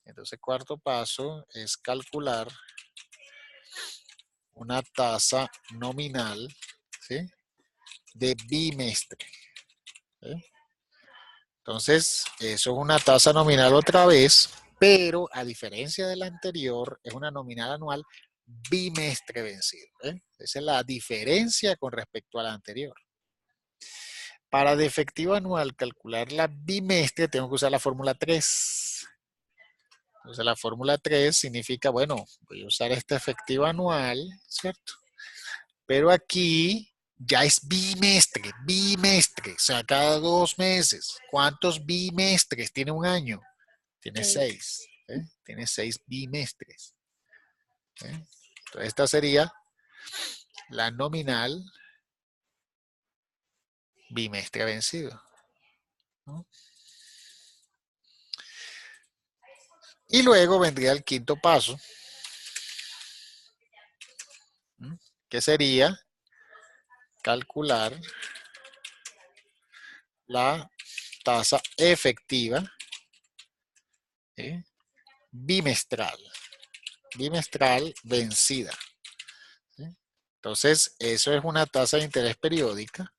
Speaker 1: entonces cuarto paso es calcular una tasa nominal, ¿sí? De bimestre. ¿Sí? Entonces, eso es una tasa nominal otra vez, pero a diferencia de la anterior, es una nominal anual bimestre vencido. Esa es la diferencia con respecto a la anterior. Para de efectivo anual calcular la bimestre, tengo que usar la fórmula 3. Entonces, la fórmula 3 significa, bueno, voy a usar esta efectiva anual, ¿cierto? Pero aquí ya es bimestre, o sea, cada 2 meses. ¿Cuántos bimestres tiene un año? Tiene 6. Tiene 6 bimestres. Entonces, esta sería la nominal bimestre vencido. ¿No? Y luego vendría el quinto paso, que sería calcular la tasa efectiva bimestral vencida. Entonces, eso es una tasa de interés periódica,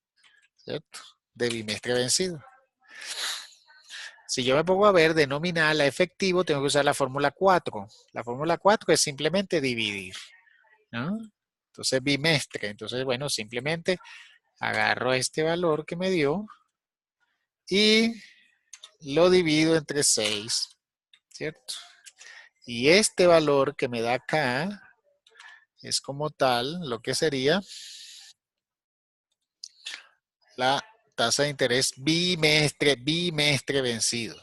Speaker 1: ¿cierto? De bimestre vencido. Si yo me pongo a ver de nominal a efectivo, tengo que usar la fórmula 4. La fórmula 4 es simplemente dividir, ¿no? Entonces, bimestre. Entonces, bueno, simplemente agarro este valor que me dio y lo divido entre 6, ¿cierto? Y este valor que me da acá es como tal lo que sería la tasa de interés bimestre vencido.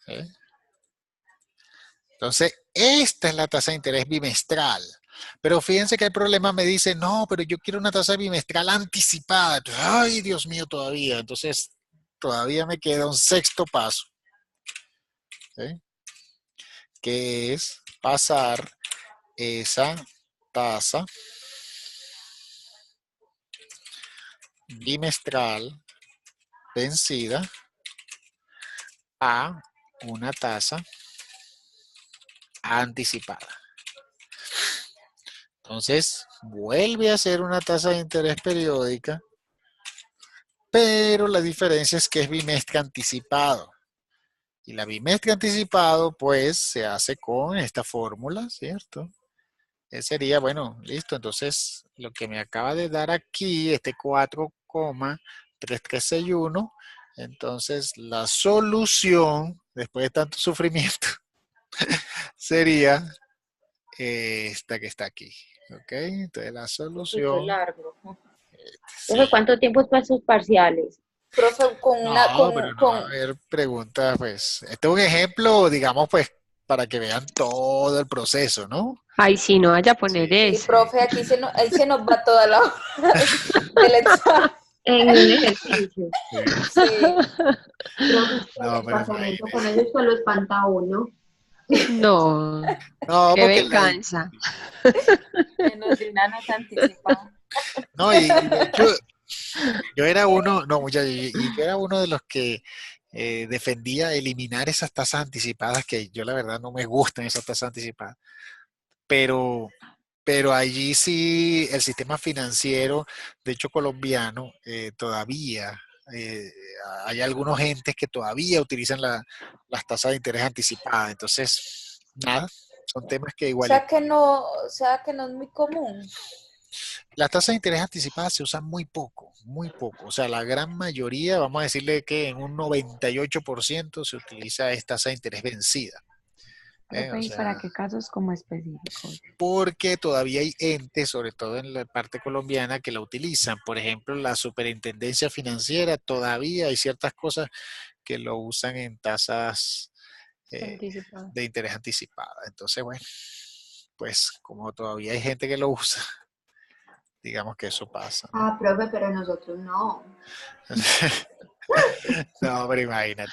Speaker 1: ¿Sí? Entonces, esta es la tasa de interés bimestral. Pero fíjense que el problema me dice, no, pero yo quiero una tasa bimestral anticipada. Entonces, ay, Dios mío, todavía. Entonces, todavía me queda un sexto paso. ¿Sí? Que es pasar esa tasa bimestral vencida a una tasa anticipada. Entonces, vuelve a ser una tasa de interés periódica, pero la diferencia es que es bimestre anticipado. Y la bimestre anticipado, pues, se hace con esta fórmula, ¿cierto? Sería, bueno, listo. Entonces, lo que me acaba de dar aquí, este 4,3361, entonces la solución, después de tanto sufrimiento, sería esta que está aquí. ¿Ok? Entonces, la
Speaker 4: Súper
Speaker 1: solución...
Speaker 4: largo.
Speaker 1: Sí.
Speaker 4: Profe, ¿cuánto tiempo es para sus parciales?
Speaker 2: Profe, con una,
Speaker 1: No, pero no va a haber preguntas, pues. Este es un ejemplo, digamos, pues, para que vean todo el proceso, ¿no?
Speaker 10: Ay, sí, no vaya a poner
Speaker 2: Sí,
Speaker 10: eso.
Speaker 2: profe, aquí ahí se nos va toda la hora del examen.
Speaker 4: En un ejercicio.
Speaker 2: Sí.
Speaker 4: Profe,
Speaker 1: No,
Speaker 4: el
Speaker 1: pero
Speaker 4: departamento con
Speaker 1: imagínate.
Speaker 4: eso solo espanta a uno.
Speaker 10: No,
Speaker 1: No,
Speaker 10: qué
Speaker 1: porque
Speaker 10: venganza.
Speaker 2: Que nos dio una nota anticipada.
Speaker 1: no, y de hecho, yo era uno, no, muchachos, y yo era uno de los que defendía eliminar esas tasas anticipadas, que yo la verdad no me gustan esas tasas anticipadas, pero, pero allí sí el sistema financiero, de hecho colombiano, todavía eh, hay algunos entes que todavía utilizan las tasas de interés anticipadas, entonces, nada, son temas que igualito.
Speaker 2: O sea que no es muy común.
Speaker 1: Las tasas de interés anticipadas se usan muy poco, muy poco. O sea, la gran mayoría, vamos a decirle que en un 98% se utiliza esta tasa de interés vencida. O
Speaker 3: Profe, ¿y para
Speaker 1: sea,
Speaker 3: qué casos como específicos?
Speaker 1: porque todavía hay entes, sobre todo en la parte colombiana, que la utilizan. Por ejemplo, la superintendencia financiera, todavía hay ciertas cosas que lo usan en tasas eh,
Speaker 10: Anticipado.
Speaker 1: de interés anticipada. Entonces, bueno, pues como todavía hay gente que lo usa, digamos que eso pasa, ¿no?
Speaker 9: Ah, profe, pero nosotros no.
Speaker 1: No, pero imagínate.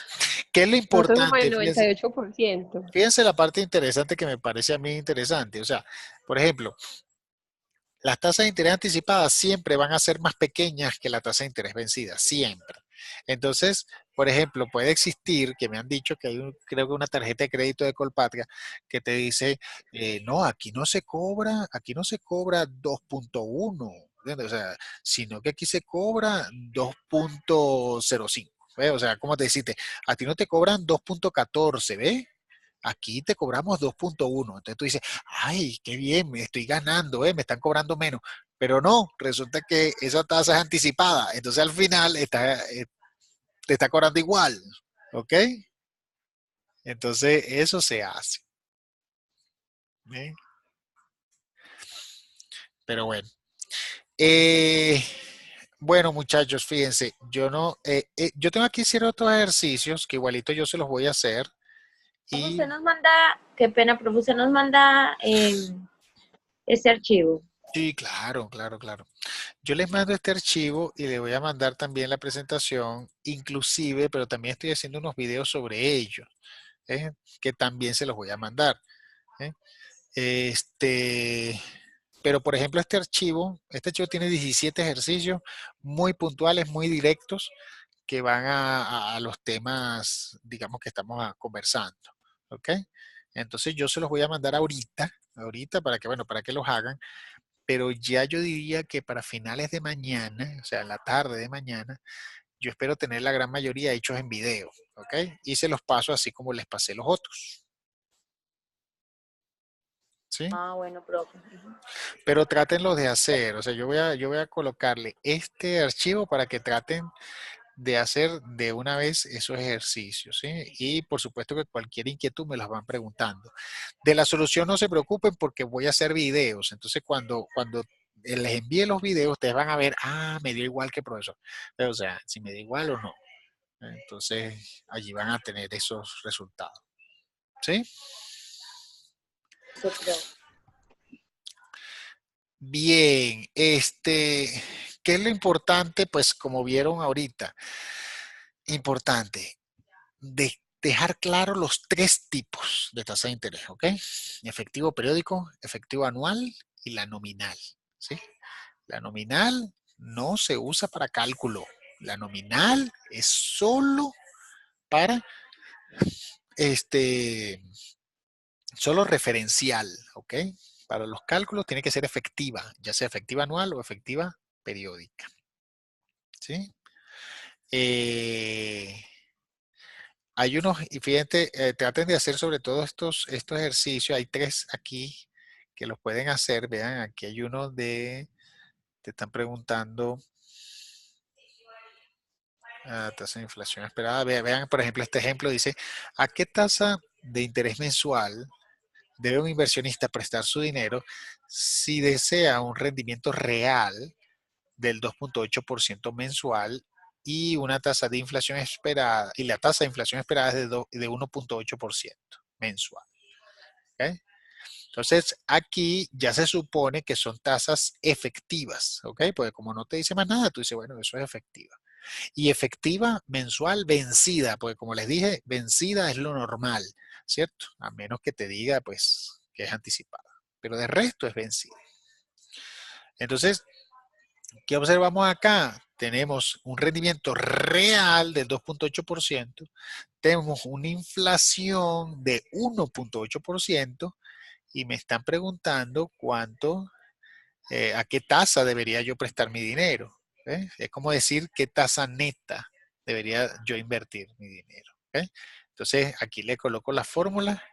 Speaker 1: ¿Qué es lo
Speaker 10: Nosotros somos
Speaker 1: importante?
Speaker 10: el
Speaker 1: Fíjense,
Speaker 10: 98%.
Speaker 1: fíjense la parte interesante que me parece a mí interesante. O sea, por ejemplo, las tasas de interés anticipadas siempre van a ser más pequeñas que la tasa de interés vencida, siempre. Entonces, por ejemplo, puede existir, que me han dicho que hay creo que una tarjeta de crédito de Colpatria que te dice, no, aquí no se cobra 2.1, ¿entiendes? O sea, sino que aquí se cobra 2.05. ¿Ves? O sea, ¿cómo te deciste? A ti no te cobran 2.14, ¿ves? Aquí te cobramos 2.1. Entonces tú dices, ay, qué bien, me estoy ganando, me están cobrando menos. Pero no, resulta que esa tasa es anticipada. Entonces al final te está cobrando igual. ¿Ok? Entonces eso se hace. ¿Ve? Pero bueno. Eh, bueno, muchachos, fíjense, yo tengo aquí ciertos ejercicios que igualito yo se los voy a hacer.
Speaker 4: Usted
Speaker 1: Y
Speaker 4: nos manda, qué pena, profe, usted nos manda este archivo.
Speaker 1: sí, claro, claro, claro. Yo les mando este archivo y les voy a mandar también la presentación, inclusive, pero también estoy haciendo unos videos sobre ello, ¿eh? Que también se los voy a mandar. ¿Eh? Este, pero por ejemplo, este archivo tiene 17 ejercicios muy puntuales, muy directos, que van a los temas, digamos, que estamos conversando. ¿Ok? Entonces yo se los voy a mandar ahorita para que, bueno, para que los hagan, pero ya yo diría que para finales de mañana, o sea, en la tarde de mañana, yo espero tener la gran mayoría hechos en video, ¿ok? Y se los paso así como les pasé los otros, ¿sí?
Speaker 4: Ah, bueno, profe.
Speaker 1: Pero trátenlos de hacer, o sea, yo voy a colocarle este archivo para que traten de hacer de una vez esos ejercicios, ¿sí? Y por supuesto que cualquier inquietud me las van preguntando. De la solución no se preocupen porque voy a hacer videos, entonces cuando les envíe los videos, ustedes van a ver, me dio igual que profesor. O sea, si me dio igual o no. Entonces, allí van a tener esos resultados. ¿Sí?
Speaker 4: Eso, profe.
Speaker 1: Bien, ¿qué es lo importante? Pues como vieron ahorita, importante, dejar claro los tres tipos de tasa de interés, ¿ok? Efectivo periódico, efectivo anual y la nominal, ¿sí? La nominal no se usa para cálculo. La nominal es solo para solo referencial, ¿ok? Para los cálculos tiene que ser efectiva, ya sea efectiva anual o efectiva periódica, ¿sí? Eh, hay unos, y fíjate, traten de hacer sobre todo estos ejercicios, hay tres aquí que los pueden hacer, vean, aquí hay uno te están preguntando, tasa de inflación esperada, vean, por ejemplo, este ejemplo dice, ¿a qué tasa de interés mensual debe un inversionista prestar su dinero si desea un rendimiento real del 2.8% mensual y una tasa de inflación esperada, y la tasa de inflación esperada es de 1.8% mensual? ¿ok? Entonces, aquí ya se supone que son tasas efectivas, ¿ok? Porque como no te dice más nada, tú dices, bueno, eso es efectiva. Y efectiva mensual vencida, porque como les dije, vencida es lo normal, ¿cierto? A menos que te diga, pues, que es anticipada. Pero de resto es vencida. Entonces, ¿qué observamos acá? Tenemos un rendimiento real del 2,8%, tenemos una inflación de 1,8% y me están preguntando a qué tasa debería yo prestar mi dinero. Es como decir qué tasa neta debería yo invertir mi dinero. Entonces, aquí le coloco la fórmula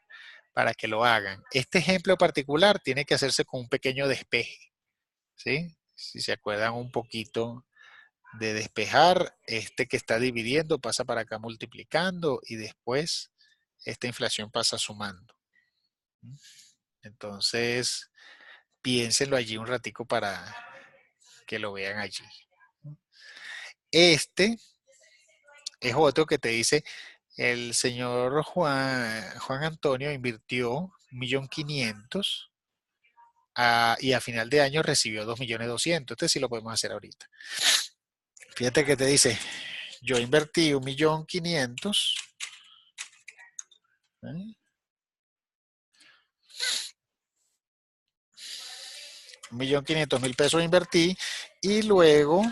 Speaker 1: para que lo hagan. Este ejemplo particular tiene que hacerse con un pequeño despeje, ¿sí? Si se acuerdan un poquito de despejar, este que está dividiendo pasa para acá multiplicando y después esta inflación pasa sumando. Entonces, piénsenlo allí un ratico para que lo vean allí. Este es otro que te dice, el señor Juan Antonio invirtió 1.500.000 y a final de año recibió 2.200.000. Este sí lo podemos hacer ahorita. Fíjate que te dice, yo invertí 1.500.000. 1.500.000 pesos invertí y luego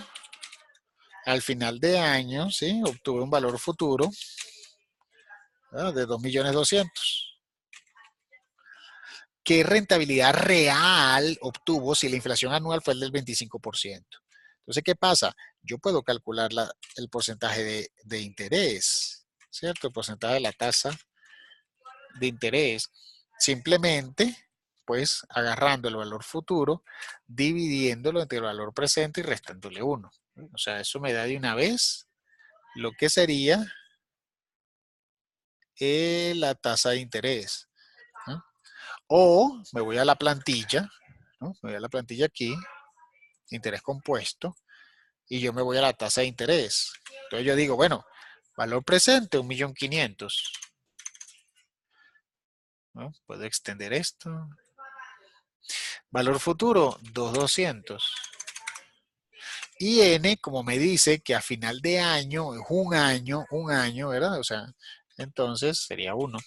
Speaker 1: al final de año, ¿sí? Obtuve un valor futuro de 2.200.000. ¿Qué rentabilidad real obtuvo si la inflación anual fue el del 25%? Entonces, ¿qué pasa? Yo puedo calcular el porcentaje de interés, ¿cierto? El porcentaje de la tasa de interés. Simplemente, pues, agarrando el valor futuro, dividiéndolo entre el valor presente y restándole 1. O sea, eso me da de una vez lo que sería la tasa de interés, ¿no? O me voy a la plantilla, ¿no? Me voy a la plantilla aquí, interés compuesto, y yo me voy a la tasa de interés. Entonces yo digo, bueno, valor presente, 1.500.000. ¿No? Puedo extender esto. Valor futuro, 2.200. Y N, como me dice que a final de año es un año, ¿verdad? O sea, entonces sería 1.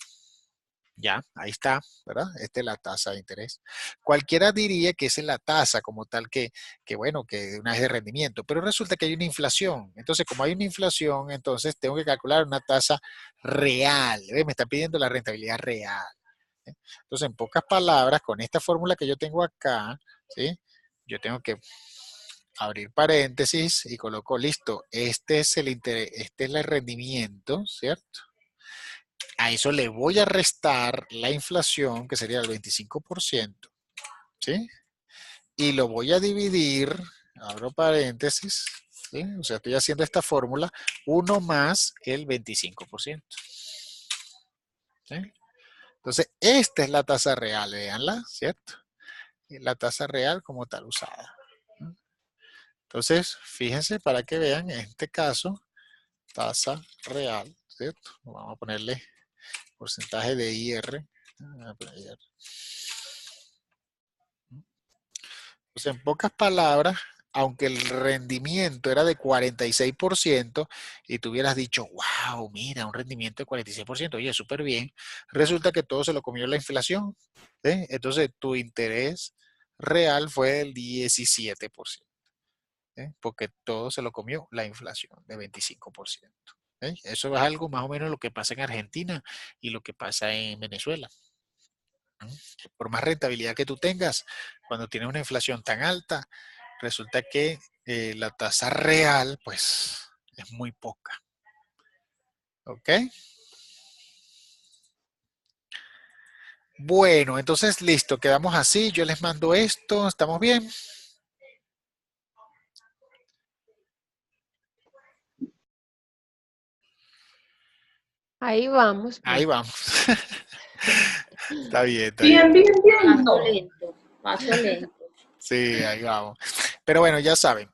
Speaker 1: Ya, ahí está, ¿verdad? Esta es la tasa de interés. Cualquiera diría que esa es la tasa como tal que bueno, que una es de rendimiento, pero resulta que hay una inflación. Entonces, como hay una inflación, entonces tengo que calcular una tasa real. ¿Ves? Me está pidiendo la rentabilidad real. Entonces, en pocas palabras, con esta fórmula que yo tengo acá, ¿sí? Yo tengo que abrir paréntesis y coloco, listo, este es el interés, este es el rendimiento, ¿cierto? A eso le voy a restar la inflación, que sería el 25%, ¿sí? Y lo voy a dividir, abro paréntesis, ¿sí? O sea, estoy haciendo esta fórmula, 1 más el 25%. ¿Sí? Entonces, esta es la tasa real, véanla, ¿cierto? La tasa real como tal usada. Entonces, fíjense para que vean, en este caso, tasa real, ¿cierto? Vamos a ponerle porcentaje de IR. Pues en pocas palabras, aunque el rendimiento era de 46% y tú hubieras dicho, wow, mira, un rendimiento de 46%, oye, súper bien, resulta que todo se lo comió la inflación. ¿Sí? Entonces, tu interés real fue del 17%. Porque todo se lo comió la inflación de 25%. Eso es algo más o menos lo que pasa en Argentina y lo que pasa en Venezuela. Por más rentabilidad que tú tengas, cuando tienes una inflación tan alta, resulta que la tasa real, pues, es muy poca. ¿Ok? Bueno, entonces listo, quedamos así. Yo les mando esto. ¿Estamos bien?
Speaker 10: Ahí vamos,
Speaker 1: Ahí
Speaker 10: profe.
Speaker 1: vamos. Está bien, está
Speaker 5: Bien,
Speaker 1: bien.
Speaker 5: bien, bien.
Speaker 4: Paso lento, paso lento.
Speaker 1: Sí, ahí vamos. Pero bueno, ya saben.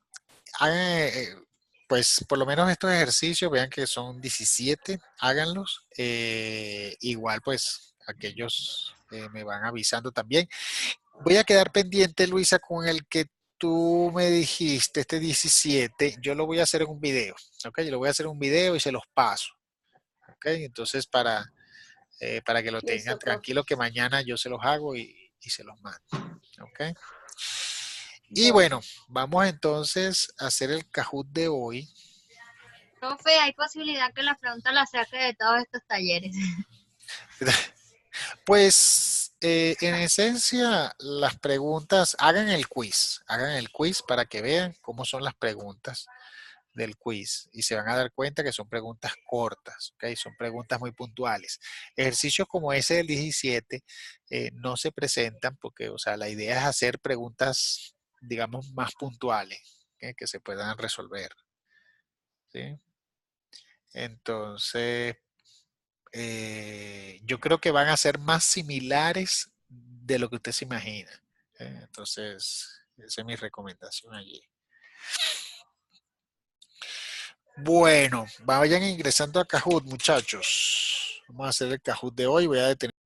Speaker 1: Pues por lo menos estos ejercicios, vean que son 17, háganlos. Igual pues aquellos me van avisando también. Voy a quedar pendiente, Luisa, con el que tú me dijiste, este 17, yo lo voy a hacer en un video, ¿ok? Yo lo voy a hacer en un video y se los paso, ¿ok? Entonces, para que lo tengan
Speaker 2: Listo, profe.
Speaker 1: tranquilo, que mañana yo se los hago y se los mando, ¿ok? Y
Speaker 2: Bueno,
Speaker 1: bueno, vamos entonces a hacer el Kahoot de hoy.
Speaker 9: Profe, hay posibilidad que la pregunta la saque de todos estos talleres.
Speaker 1: Pues en esencia las preguntas, hagan el quiz para que vean cómo son las preguntas del quiz y se van a dar cuenta que son preguntas cortas, ¿ok? Son preguntas muy puntuales. Ejercicios como ese del 17 no se presentan porque, o sea, la idea es hacer preguntas, digamos, más puntuales, ¿ok? Que se puedan resolver, ¿sí? Entonces, yo creo que van a ser más similares de lo que usted se imagina. Entonces, esa es mi recomendación allí. Bueno, vayan ingresando a Kahoot, muchachos. Vamos a hacer el Kahoot de hoy. Voy a detener.